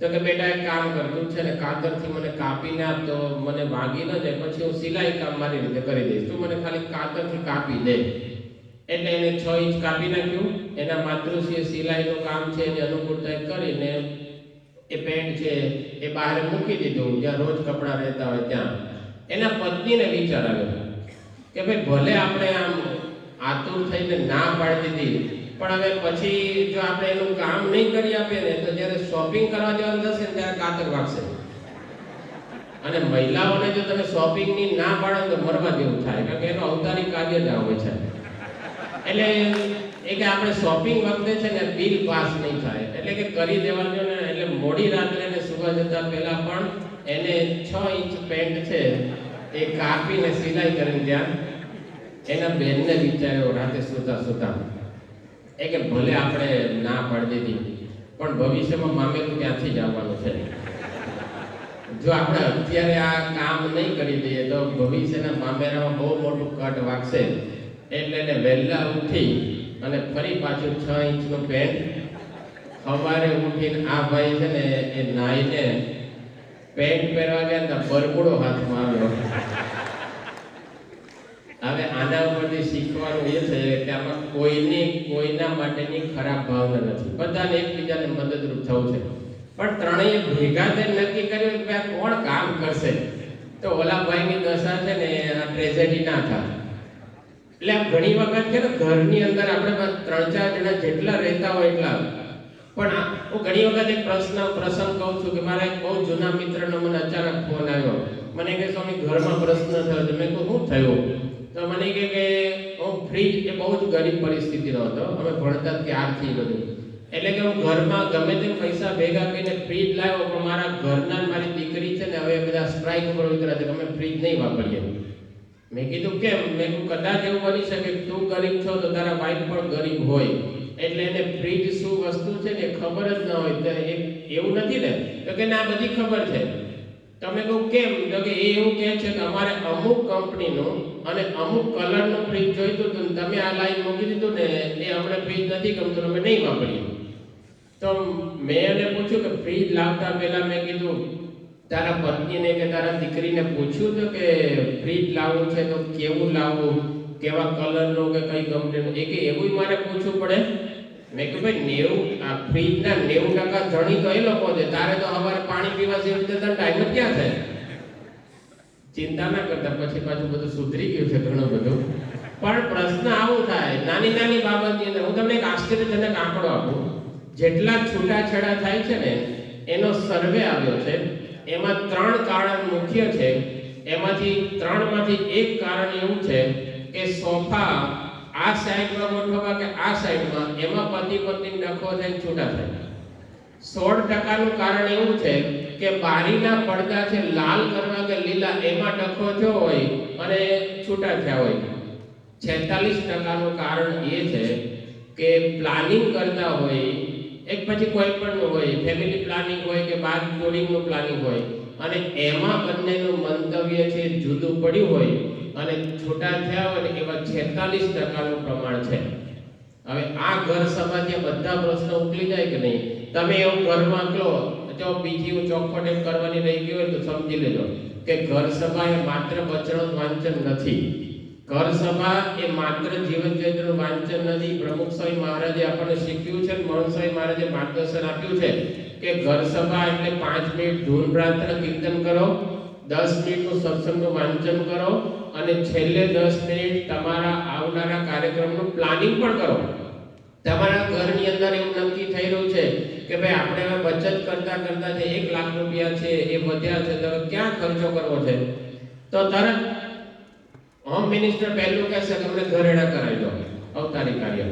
તો કે બેટા એક કામ કર, તું છે ને કાતરથી મને કાપીને આપ તો મને વાગી ન જાય, પછી હું સિલાઈ કામ મારી રીતે કરી દઈશ, તું મને ખાલી કાતરથી કાપી દે. એટલે એને 6 ઇંચ કાપી નાખ્યું. એના માતૃશ્રીએ સિલાઈનું કામ છે એની અનુકૂળતા કરીને એ પેન્ટ છે એ બહાર મૂકી દીધું જ્યાં રોજ કપડાં રહેતા હોય ત્યાં. એના પત્નીને વિચાર આવ્યો કે ભાઈ ભલે આપણે આમ આતુર થઈને ના પાડી દીધી, પણ હવે પછી જો આપણે એનું કામ નહીં કરી આપીએ ને તો જ્યારે શોપિંગ કરવા જવાનું થશે ને ત્યારે કાતર વાગશે. અને મહિલાઓને જો તમે શોપિંગની ના પાડો તો મરવા જેવું થાય, કારણ કે એનો અવતારી કાર્ય જ હોય છે. એટલે એ કે આપણે શોપિંગ વખતે છે ને બિલ પાસ નહીં થાય, એટલે કે કરી દેવાનું ને. એટલે મોડી રાત્રે ને સુવા જતા પહેલા પણ એને 6 ઇંચ પેન્ટ છે એ કાપીને સિલાઈ કરીને ત્યાં એના બેનને વિચાર્યો રાતે સુતા એ કે ભલે આપણે ના પાડી દીધી પણ ભવિષ્યમાં મામેલું ત્યાંથી જ આવવાનું છે. જો આપણે અત્યારે આ કામ નહીં કરી દઈએ તો ભવિષ્યના મામેરામાં બહુ મોટું કટ વાગશે. એટલે એને વહેલા ઉઠી અને ફરી પાછું 6 ઇંચનું પેન્ટ. સવારે ઉઠીને આ ભાઈ છે ને એ નાઈને પેન્ટ પહેરવા ગયા તો બરમુડો હાથમાં આવ્યો. હવે આના ઉપરથી શીખવાનું એ છે કે આમાં કોઈના માટેની ખરાબ ભાવના નથી, બધાને એકબીજાને મદદરૂપ થવું છે. પણ ત્રણેય ભેગા થઈને નક્કી કર્યું કે આ કોણ કામ કરશે, તો ઓલા ભાઈની દશા છે ને આ ટ્રેજેડી ના થાય. એટલે આ ઘણી વખત છે ને ઘરની અંદર આપણે 3-4 જણા જેટલા રહેતા હોય એટલા. પણ હું ઘણી વખત એક પ્રસંગ કહું છું કે મારા એક બહુ જૂના મિત્રનો મને અચાનક ફોન આવ્યો. મને કે સ્વામી ઘરમાં પ્રશ્ન થયો છે. મેં કહ્યું શું થયું? તો મને કે હું ફ્રીજ, એ બહુ જ ગરીબ પરિસ્થિતિનો હતો, અમે ભણતા ત્યારથી બધું. એટલે કે હું ઘરમાં ગમે તેમ પૈસા ભેગા કરીને ફ્રીજ લાવ્યો, પણ મારા ઘરના મારી દીકરી છે ને હવે બધા સ્ટ્રાઇક ઉપર ઉતર્યા છે કે અમે ફ્રીજ નહીં વાપરીએ. મેં કીધું કેમ? મેં કીધું કદાચ એવું બની શકે તું ગરીબ છો તો તારા વાઈફ પણ ગરીબ હોય, એટલે એને ફ્રીજ શું વસ્તુ છે ને ખબર જ ન હોય. તો એવું નથી ને? તો કે ના બધી ખબર છે. તમે કહું કેમ? તો કે એ એવું કહે છે કે અમારે અમુક કંપનીનું અને અમુક કલરનું ફ્રીજ જોઈતું હતું, તમે આ લાઈન મૂકી દીધું ને એ અમને ફ્રીજ નથી ગમતું, અમે નહીં વાપરીએ. તો મેં એને પૂછ્યું કે ફ્રીજ લાવતા પહેલા મેં કીધું તારા પત્નીને કે તારા દીકરીને પૂછ્યું તો કે ફ્રીજ લાવવું છે તો કેવું લાવવું, કેવા કલરનું કે કઈ કંપનીનું, એ કે એવું મારે પૂછવું પડે? મેં કહ્યું ભાઈ 90 આ ફ્રીજના 90% ધણી તો એ લોકો છે, તારે તો સવારે પાણી પીવા જેવી રીતે ટાઈમ જ ક્યાં છે? ચિંતા ના કરતા, પછી પાછું બધું સુધરી ગયું છે ઘણું બધું. પણ પ્રશ્ન આવું થાય નાની નાની બાબતની અંદર. હું તમને એક આશ્ચર્યજનક આંકડો આપું. જેટલા છૂટાછેડા થાય છે ને એનો સર્વે આવ્યો છે, એમાં 3 કારણ મુખ્ય છે. એમાંથી 3માંથી એક કારણ એવું છે કે સોફા આ સાઈડમાં ગોઠવવા કે આ સાઈડમાં, એમાં પતિ પત્ની ડખો થઈને છૂટા થાય. 16% કારણ એવું છે કે બારીના પડદા છે લાલ કરવા કે લીલા, એમાં ડખો થયો હોય અને છૂટા થયા હોય. 46% કારણ એ છે કે પ્લાનિંગ કરતા હોય, એક પછી કોઈ પણ હોય, ફેમિલી પ્લાનિંગ હોય કે બાર જોડિંગનું પ્લાનિંગ હોય, અને એમાં બંનેનું મંતવ્ય છે જુદું પડ્યું હોય અને છૂટા થયા હોય, એવા 46%નું પ્રમાણ છે. હવે આ ઘર સભાથી બધા પ્રશ્નો ઉકલી જાય કે નહીં? તમે એવું ઘરમાં કહો, જો બીજી હું ચોખવટ એમ કરવાની રહી ગઈ હોય તો સમજી લેજો કે ઘર સભા એ માત્ર વચનો વાંચન નથી. ઘર સભા એ માત્ર જીવન ચરિત્રનું વાંચન નથી. પ્રમુખ સ્વામી મહારાજે આપણને શીખ્યું છે, મહંત સ્વામી મહારાજે માર્ગદર્શન આપ્યું છે કે ઘર સભા એટલે 5 મિનિટ ધૂન પ્રાર્થના કીર્તન કરો, 10 મિનિટનું સત્સંગનું વાંચન કરો અને છેલ્લે 10 મિનિટ તમારા આવનારા કાર્યક્રમનું પ્લાનિંગ પણ કરો. તમારા ઘરની અંદર એવું નક્કી થઈ રહ્યું છે કે ભાઈ આપણે હવે બચત કરતા કરતા જે 1 લાખ રૂપિયા છે એ વધ્યા છે, તો ક્યાં ખર્ચો કરવો છે? તો તરત હોમ મિનિસ્ટર પહેલું કહેશે કે અમને ઘરેણા કરાવી દો અવતારી કાર્ય.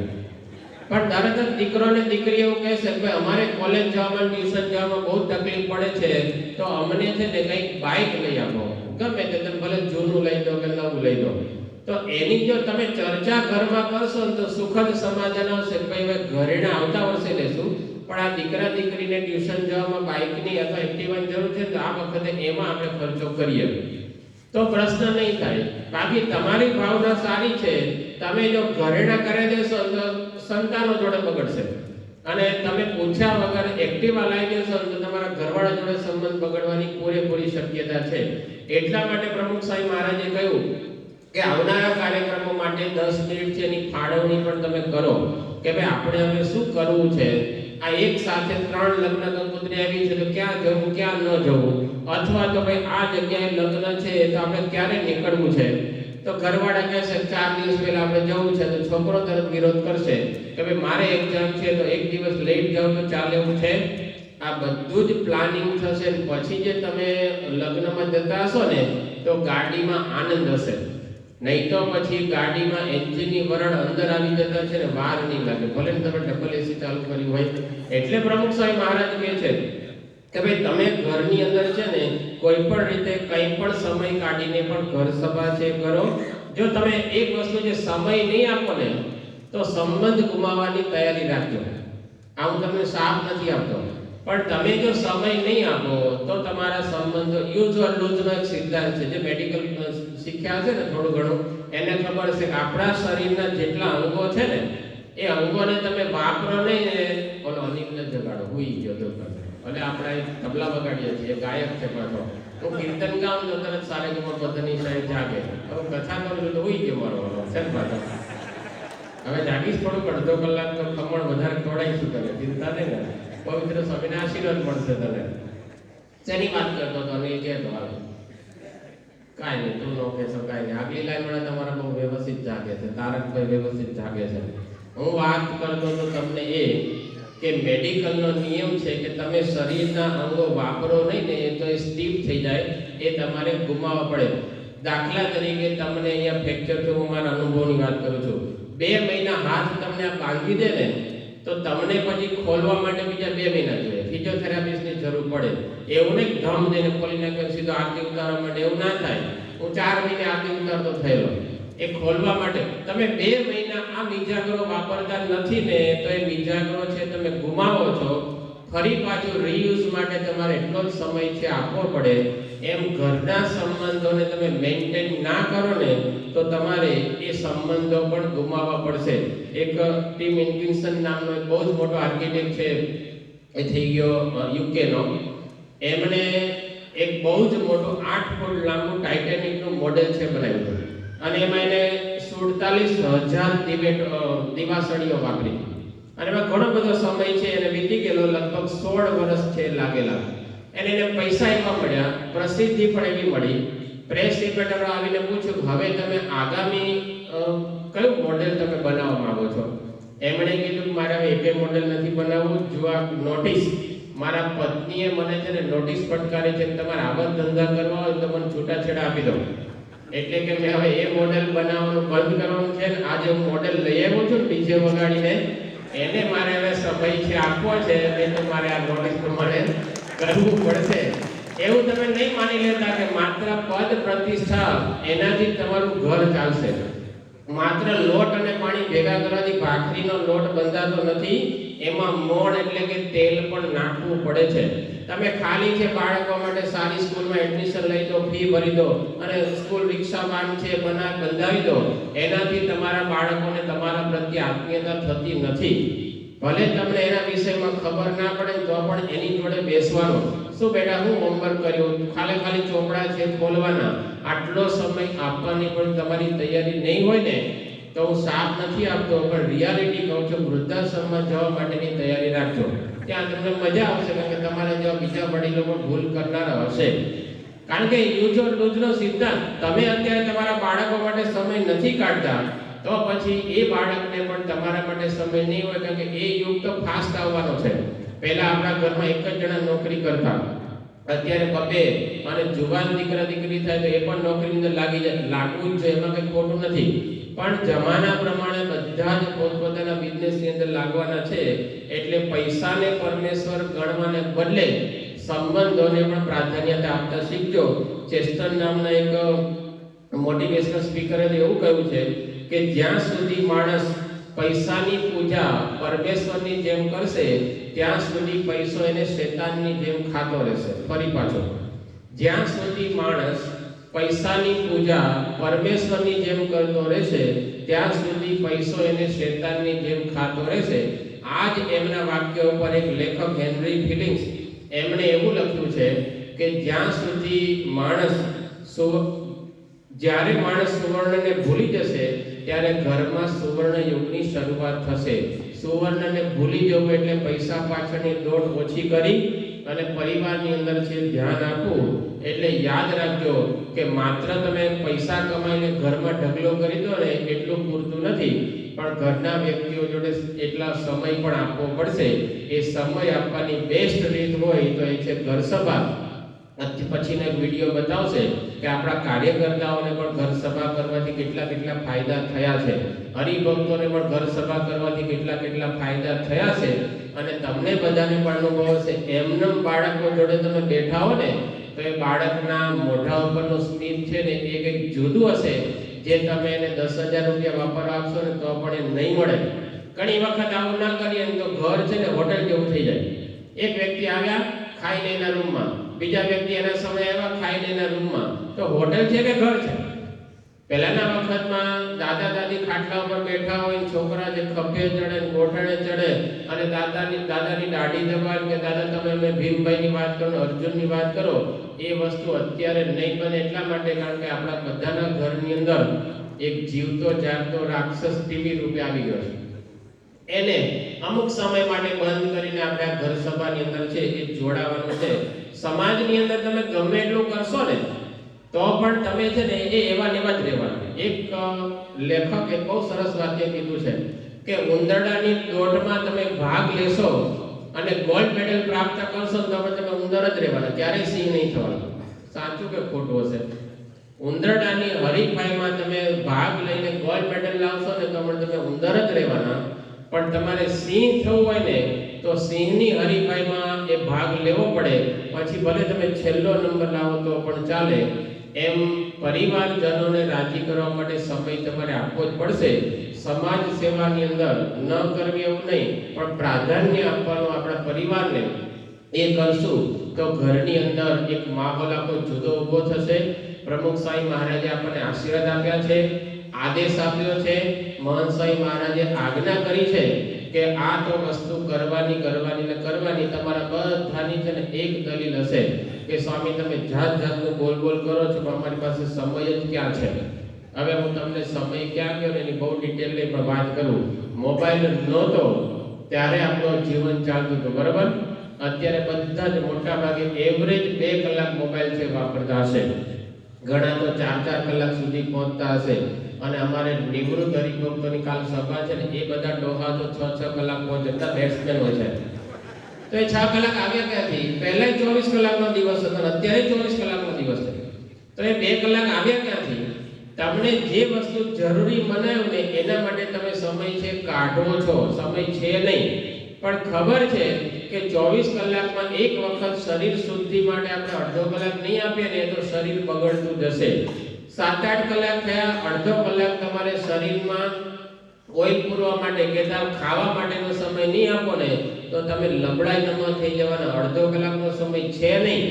પણ તરત જ દીકરો ને દીકરી એવું કહેશે કે ભાઈ અમારે કોલેજ જવામાં, ટ્યુશન જવામાં બહુ તકલીફ પડે છે, તો અમને છે ને કંઈક બાઇક લઈ આપો, ગમે તે, તમે ભલે જૂનું લઈ દો કે નવું લઈ દો. તો એની જો તમે ચર્ચા ઘરમાં કરશો તો સુખદ સમાધાન આવશે. ભાઈ હવે ઘરેણા આવતા વર્ષે લેશું, પણ આ દીકરા દીકરીને ટ્યુશન જવામાં બાઇકની અથવા એક્ટિવાની જરૂર છે, તો આ વખતે એમાં આપણે ખર્ચો કરીએ તો પ્રશ્ન નહીં થાય. બાકી તમારી ભાવના સારી છે, તમે જો ઘરેણા કરી દેશો તો સંતાનો જોડે બગડશે, અને તમે પૂછ્યા વગર એક્ટિવા લાવી દેશો તો તમારા ઘરવાળા જોડે સંબંધ બગડવાની પૂરેપૂરી શક્યતા છે. એટલા માટે પ્રમુખ સ્વામી મહારાજે કહ્યું કે આવનારા કાર્યક્રમો માટે 10 મિનિટ છે એની ફાળવણી પણ તમે કરો કે ભાઈ આપણે હવે શું કરવું છે. આ એક સાથે 3 લગ્ન કંકોત્રી આવી છે, તો ક્યાં જવું ક્યાં ન જવું, અથવા તો ભાઈ આ જગ્યાએ લગ્ન છે તો આપણે ક્યારે નીકળવું છે. તો ઘરવાળા કહેશે 4 દિવસ પહેલા આપણે જવું છે, તો છોકરો તરત વિરોધ કરશે કે ભાઈ મારે એક્ઝામ છે તો 1 દિવસ લેટ જાવ તો ચાલે એવું છે. આ બધું જ પ્લાનિંગ થશે, પછી જે તમે લગ્નમાં જતા હશો ને તો ગાડીમાં આનંદ હશે, નહીં તો પછી ગાડીમાં એન્જિનની વરાળ અંદર આવી જતા છે ને વાર નહીં લાગે, ભલે તમે ડબલ એસી ચાલુ કર્યું હોય. એટલે પ્રમુખ સ્વામી મહારાજ કહે છે કે ભાઈ તમે ઘરની અંદર છે ને કોઈ પણ રીતે કંઈ પણ સમય કાઢીને પણ ઘર સભા છે કરો. જો તમે એક વસ્તુ જે સમય નહીં આપો ને તો સંબંધ ગુમાવવાની તૈયારી રાખજો. આ હું તમને સાફ નથી આપતો, પણ તમે જો સમય નહીં આપો તો તમારા સંબંધો યુઝ લૂઝનો એક સિદ્ધાંત છે, જે મેડિકલ શીખ્યા છે ને થોડું ઘણું, એને ખબર છે કે આપણા શરીરના જેટલા અંગો છે ને એ અંગોને તમે વાપરો નહીં ને ઓલો અનિલને જગાડો હુઈ ગયો તો એટલે આપણે તબલા વગાડીએ છીએ, ગાયક છે પાછો, હું કીર્તન ગાઉં તો તરત સારે ગમો બધાની સાહેબ જાગે, હવે કથા કરું તો હુઈ ગયો મારો વાલો છે પાછો. હવે જાગીશ થોડુંક અડધો કલાક તો ખમણ વધારે ખવડાવીશું તને, ચિંતા નહીં ને, પવિત્ર સ્વામીના આશીર્વાદ મળશે તને. શેની વાત કરતો હતો અને એ કહેતો આવે કાંઈ નહીં, તું નો કહેશો કાંઈ નહીં. આગલી લાઈન વાળા તમારા બહુ વ્યવસ્થિત જાગે છે, તારકભાઈ વ્યવસ્થિત જાગે છે. હું વાત કરતો તો તમને એ કે મેડિકલનો નિયમ છે કે તમે શરીરના અંગો વાપરો નહીં ને તો એ સ્ટીફ થઈ જાય, એ તમારે ગુમાવવા પડે. દાખલા તરીકે તમને અહીંયા ફ્રેક્ચર થયું, હું મારા અનુભવની વાત કરું છું. 2 મહિના હાથ તમને આ બાંધી દે ને તો તમને પછી ખોલવા માટે બીજા 2 મહિના જોઈએ, ફિઝિયોથેરાપિસ્ટની જરૂર પડે. એવું નહીં ધમ દઈને ખોલી નાખે સીધો આરતી ઉતારવા માટે, એવું ના થાય. હું 4 મહિને આરતી ઉતારતો થયેલો. એ ખોલવા માટે તમે 2 મહિના આ મિજાગરો વાપરતા નથી ને તો એ મિજાગરો છે તમે ગુમાવો છો. ફરી પાછું રીયુઝ માટે તમારે એટલો જ સમય છે આપવો પડે. એમ ઘરના સંબંધોને તમે મેન્ટેન ના કરો ને તો તમારે એ સંબંધો પણ ગુમાવવા પડશે. એક ટીમ ઇન્કિન્સન નામનો એક બહુ જ મોટો આર્કિટેક્ટ છે એ થઈ ગયો યુકેનો, એમણે એક બહુ જ મોટું 8 ફૂટ લાંબુ ટાઇટેનિકનું મોડેલ છે બનાવ્યું અને એમાં એને 47,000 દિવાસળીઓ વાપરી અને એમાં ઘણો બધો સમય છે એને વીતી ગયેલો, લગભગ 16 વર્ષ છે લાગેલા. એને પૈસા એવા મળ્યા, પ્રસિદ્ધિ પણ એવી મળી. પ્રેસ રિપોર્ટરો આવીને પૂછ્યું હવે તમે આગામી કયું મોડેલ તમે બનાવવા માંગો છો? એમણે કીધું મારે હવે એકે મોડેલ નથી બનાવવું, જો આ નોટિસ મારા પત્નીએ મને છે ને નોટિસ ફટકારી છે, તમારે આવા ધંધા કરવા હોય તો મને છૂટાછેડા આપી દો. એટલે કે મેં હવે એ મોડેલ બનાવવાનું બંધ કરવાનું છે ને આજે હું મોડેલ લઈ આવ્યો છું ડીજે વગાડીને, એને મારે હવે સમય છે આપવો છે, નહીં તો મારે આ નોટિસ પ્રમાણે કરવું પડશે. એવું તમે નહીં માની લેતા કે માત્ર પદ પ્રતિષ્ઠા એનાથી તમારું ઘર ચાલશે. માત્ર લોટ અને પાણી ભેગા કરવાથી ભાખરીનો લોટ બંધાતો નથી, એમાં મોણ એટલે કે તેલ પણ નાખવું પડે છે. તમે ખાલી છે બાળકો માટે સારી સ્કૂલમાં એડમિશન લઈ દો, ફી ભરી દો અને સ્કૂલ રિક્ષા વાન છે બંધાવી દો, એનાથી તમારા બાળકોને તમારા પ્રત્યે આત્મીયતા થતી નથી. ભલે તમને એના વિષયમાં ખબર ના પડે તો પણ એની જોડે બેસવાનું. શું બેટા હું હોમવર્ક કર્યું, ખાલી ચોપડા છે ખોલવાના, આટલો સમય આપવાની પણ તમારી તૈયારી નહીં હોય ને તો હું સાફ નથી આપતો, પણ રિયાલિટી કહું છું, વૃદ્ધાશ્રમમાં જવા માટેની તૈયારી રાખજો. ત્યાં તમને મજા આવશે કારણ કે તમારા જેવા બીજા વડીલો પણ ભૂલ કરનારા હશે. કારણ કે યુઝ ઓર લૂઝનો સિદ્ધાંત, તમે અત્યારે તમારા બાળકો માટે સમય નથી કાઢતા તો પછી એ બાળકને પણ તમારા માટે સમય નહીં હોય, કારણ કે એ યુગ તો ફાસ્ટ આવવાનો છે. પહેલા આપણા ઘરમાં એક જ જણા નોકરી કરતા, અત્યારે બબે અને જુવાન દીકરા દીકરી થાય તો એ પણ નોકરીની અંદર લાગી જાય, લાગવું જ છે, એમાં કંઈ ખોટું નથી. પણ જમાના પ્રમાણે બધા જ પોતપોતાના બિઝનેસની અંદર લાગવાના છે. એટલે પૈસાને પરમેશ્વર ગણવાને બદલે સંબંધોને પણ પ્રાધાન્યતા આપતા શીખજો. ચેસ્ટન નામના એક મોટિવેશનલ સ્પીકરે એવું કહ્યું છે કે જ્યાં સુધી માણસ પૈસાની પૂજા પરમેશ્વરની જેમ કરશે ત્યાં સુધી પૈસો એને શૈતાનની જેમ ખાતો રહેશે. ફરી પાછો, જ્યાં સુધી માણસ પૈસાની પૂજા પરમેશ્વરની જેમ કરતો રહેશે ત્યાં સુધી પૈસો એને શૈતાનની જેમ ખાતો રહેશે. આ જ એમના વાક્ય ઉપર એક લેખક હેનરી ફિલિંગ્સ એમણે એવું લખ્યું છે કે જ્યાં સુધી જ્યારે માણસ સુવર્ણને ભૂલી જશે ત્યારે ઘરમાં સુવર્ણ યુગની શરૂઆત થશે. સુવર્ણને ભૂલી જવું એટલે પૈસા પાછળની દોડ ઓછી કરી અને પરિવારની અંદર છે ધ્યાન આપવું. એટલે યાદ રાખજો કે માત્ર તમે પૈસા કમાઈને ઘરમાં ઢગલો કરી દો ને એટલું પૂરતું નથી, પણ ઘરના વ્યક્તિઓ જોડે એટલા સમય પણ આપવો પડશે. એ સમય આપવાની બેસ્ટ રીત હોય તો એ છે ઘર સભા. પછીનો એક વિડીયો બતાવશે કે આપણા કાર્યકર્તાઓને પણ ઘર સભા કરવાથી કેટલા ફાયદા થયા છે, હરિભક્તોને પણ ઘર સભા કરવાથી કેટલા ફાયદા થયા છે. અને તમને બધાને પણ અનુભવ હશે. એમનેમ બાળકો જોડે તમે બેઠા હો ને તો એ બાળકના મોઢા ઉપરનું સ્મિત છે ને એ કંઈક જુદું હશે, જે તમે એને 10,000 રૂપિયા વાપરવા આપશો ને તો પણ એ નહીં મળે. ઘણી વખત આવું ના કરીએ તો ઘર છે ને હોટેલ જેવું થઈ જાય. એક વ્યક્તિ આવ્યા ખાઈને એના રૂમમાં, બીજા વ્યક્તિ એના સમય આવ્યા ખાઈને એના રૂમમાં, તો હોટેલ છે કે ઘર છે? પહેલાના વખતમાં દાદા દાદી ખાટલા ઉપર બેઠા હોય, છોકરા જે ખભે ચડે ગોઠણે ચડે અને દાદાની દાઢી દબાવે કે દાદા તમે મેં ભીમભાઈની વાત કરો, અર્જુનની વાત કરો. એ વસ્તુ અત્યારે નહીં બને એટલા માટે કારણ કે આપણા બધાના ઘરની અંદર એક જીવતો જાગતો રાક્ષસ ટીવી રૂપે આવી ગયો છે. એને અમુક સમય માટે બંધ કરીને આપણે આ ઘર સભાની અંદર છે એ જોડાવાનું છે. સમાજની અંદર તમે ગમે એટલું કરશો ને તો પણ તમે છે ને એ એવા જ રહેવાના. એક લેખકે બહુ સરસ વાક્ય કીધું છે કે ઉંદરડાની દોડમાં તમે ભાગ લેશો અને ગોલ્ડ મેડલ પ્રાપ્ત કરશો તો તમે ઉંદર જ રહેવાના, ક્યારેય સિંહ નહીં થવાના. સાચું કે ખોટું હશે? ઉંદરડાની હરીફાઈમાં તમે ભાગ લઈને ગોલ્ડ મેડલ લાવશો ને તો તમે ઉંદર જ રહેવાના. પણ તમારે સિંહ થવું હોય ને તો સિંહની હરીફાઈમાં એ ભાગ લેવો પડે, પછી ભલે તમે છેલ્લો નંબર લાવો તો પણ ચાલે. એમ પરિવારજનોને રાજી કરવા માટે સમય તમારે આપવો જ પડશે. સમાજ સેવાની અંદર ન કરવી એવું નહીં, પણ પ્રાધાન્ય આપવાનું આપણા પરિવારને. એ કરશું તો ઘરની અંદર એક માહોલ આખો જુદો ઊભો થશે. પ્રમુખ સાંઈ મહારાજે આપણને આશીર્વાદ આપ્યા છે. આદેશ આપ્યો છે, મહંત સ્વામી મહારાજે આજ્ઞા કરી છે કે આ તો વસ્તુ કરવાની ને કરવાની. તમારા બધાની છે ને એક દલીલ હશે કે સ્વામી તમે જાતનું બોલ કરો છો, પણ અમારી પાસે સમય જ ક્યાં છે. હવે હું તમને સમય ક્યાં ગયો એની બહુ ડિટેલની પણ વાત કરું. મોબાઈલ નહોતો ત્યારે આપણું જીવન ચાલતું હતું, બરાબર. અત્યારે બધા જ મોટા ભાગે એવરેજ 2 કલાક મોબાઈલ છે વાપરતા હશે, ઘણા તો 4 કલાક સુધી પહોંચતા હશે. અને અમારે નિવૃત્ત હરિભક્તોની કાલ સભા છે ને, એ બધા ડોહા તો 6 કલાક પહોંચતા બેટ્સમેન હોય છે. તો એ 6 કલાક આવ્યા ક્યાંથી? પહેલા 24 કલાકનો દિવસ હતો, અત્યારે 24 કલાકનો દિવસ છે. તો એ 2 કલાક આવ્યા ક્યાંથી? તમને જે વસ્તુ જરૂરી મનાયો ને એના માટે તમે સમય છે કાઢો છો, સમય છે નહીં. પણ ખબર છે કે 24 કલાકમાં એક વખત શરીર શુદ્ધિ માટે આપણે અડધો કલાક નહીં આપીએ ને તો શરીર બગડતું જશે. 7-8 કલાક થયા, અડધો કલાક તમારે શરીરમાં ઓઇલ પૂરવા માટે કે ખાવા માટેનો સમય નહીં આપો ને તો તમે લબડાઈ નમા થઈ જવાના. અડધો કલાકનો સમય છે નહીં,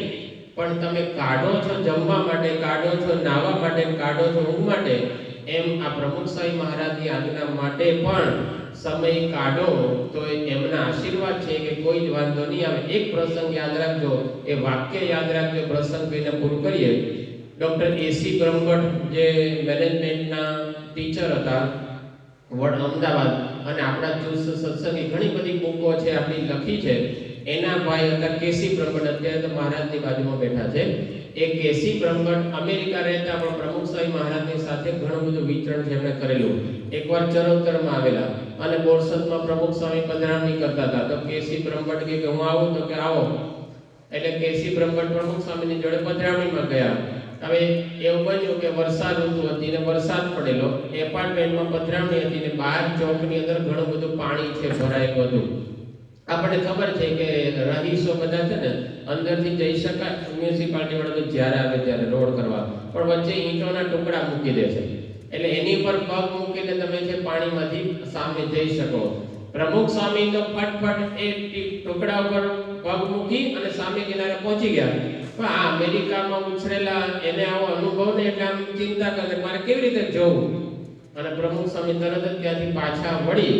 પણ તમે કાઢો છો જમવા માટે, કાઢો છો નાવા માટે, કાઢો છો ઊંઘ માટે. એમ આ પ્રમુખ સ્વામી મહારાજની આજ્ઞા માટે પણ સમય કાઢો તો એમના આશીર્વાદ છે કે કોઈ જ વાંધો નહીં આવે. એક પ્રસંગ યાદ રાખજો, એ વાક્ય યાદ રાખજો, પ્રસંગ કહીને પૂરું કરીએ. ડોક્ટર એસી બ્રહ્મભટ્ટ જે મેનેજમેન્ટના ટીચર હતા અમદાવાદ, અને આપણા ચુસ્ત સત્સંગી ઘણી બધી બુકો છે આપણી લખી છે. એના ભાઈ હતા કેસી બ્રહ્મભટ્ટ, અત્યારે તો મહારાજની બાજુમાં બેઠા છે. એ કેસી બ્રહ્મભટ્ટ અમેરિકા રહેતા પણ પ્રમુખ સ્વામી મહારાજની સાથે ઘણું બધું વિચરણ છે એમણે કરેલું. એકવાર ચરોતરમાં આવેલા અને બોરસદમાં પ્રમુખ સ્વામી પધરામણી કરતા હતા. તો કેસી બ્રહ્મભટ્ટ કે હું આવું, તો કે આવો. એટલે કેસી બ્રહ્મભટ્ટ પ્રમુખ સ્વામીની જોડે પધરામણીમાં ગયા. હવે એવું બન્યું કે વરસાદ ઋતુ હતી ને વરસાદ પડેલો, એપાર્ટમેન્ટમાં પધરામણી હતી ને બહાર ચોકની અંદર ઘણું બધું પાણી છે ભરાયેલું હતું. આપણને ખબર છે કે રહીશો બધા છે ને અંદરથી જઈ શકાય, મ્યુનિસિપાલિટી વાળા તો જ્યારે આવે ત્યારે રોડ કરવા, પણ વચ્ચે ઈંટોના ટુકડા મૂકી દે છે. એટલે એની પર પગ મૂકીને તમે છે પાણીમાંથી સામે જઈ શકો. પ્રમુખ સ્વામી તો ફટફટ એ ટુકડા ઉપર પગ મૂકી અને સામે કિનારે પહોંચી ગયા. પણ આ અમેરિકામાં ઉછરેલા એને આવો અનુભવ ને એટલે આમ ચિંતા કરે મારે કેવી રીતે જવું. અને પ્રમુખ સ્વામી તરત જ ત્યાંથી પાછા વળી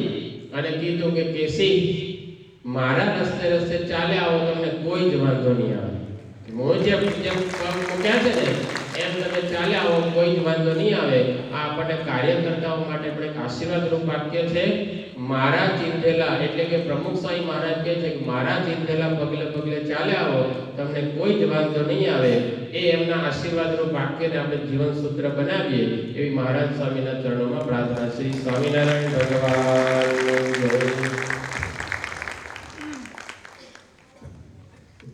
અને કીધું કે કેસી મારા રસ્તે ચાલે આવો, તમને કોઈ જ વાંધો નહીં આવે. હું જેમ મૂક્યા છે ને એમ તમે ચાલે આવો, કોઈ જ વાંધો નહીં આવે. આ આપણને કાર્યકર્તાઓ માટે પણ એક આશીર્વાદરૂપ વાક્ય છે. મારા ચિંધેલા એટલે કે પ્રમુખ સ્વામી મહારાજ કહે છે કે મારા ચિંધેલા પગલે ચાલે આવો, તમને કોઈ જ વાંધો નહીં આવે. એ એમના આશીર્વાદરૂપ વાક્યને આપણે જીવન સૂત્ર બનાવીએ એવી મહારાજ સ્વામીના ચરણોમાં પ્રાર્થના. શ્રી સ્વામિનારાયણ ભગવાન જય.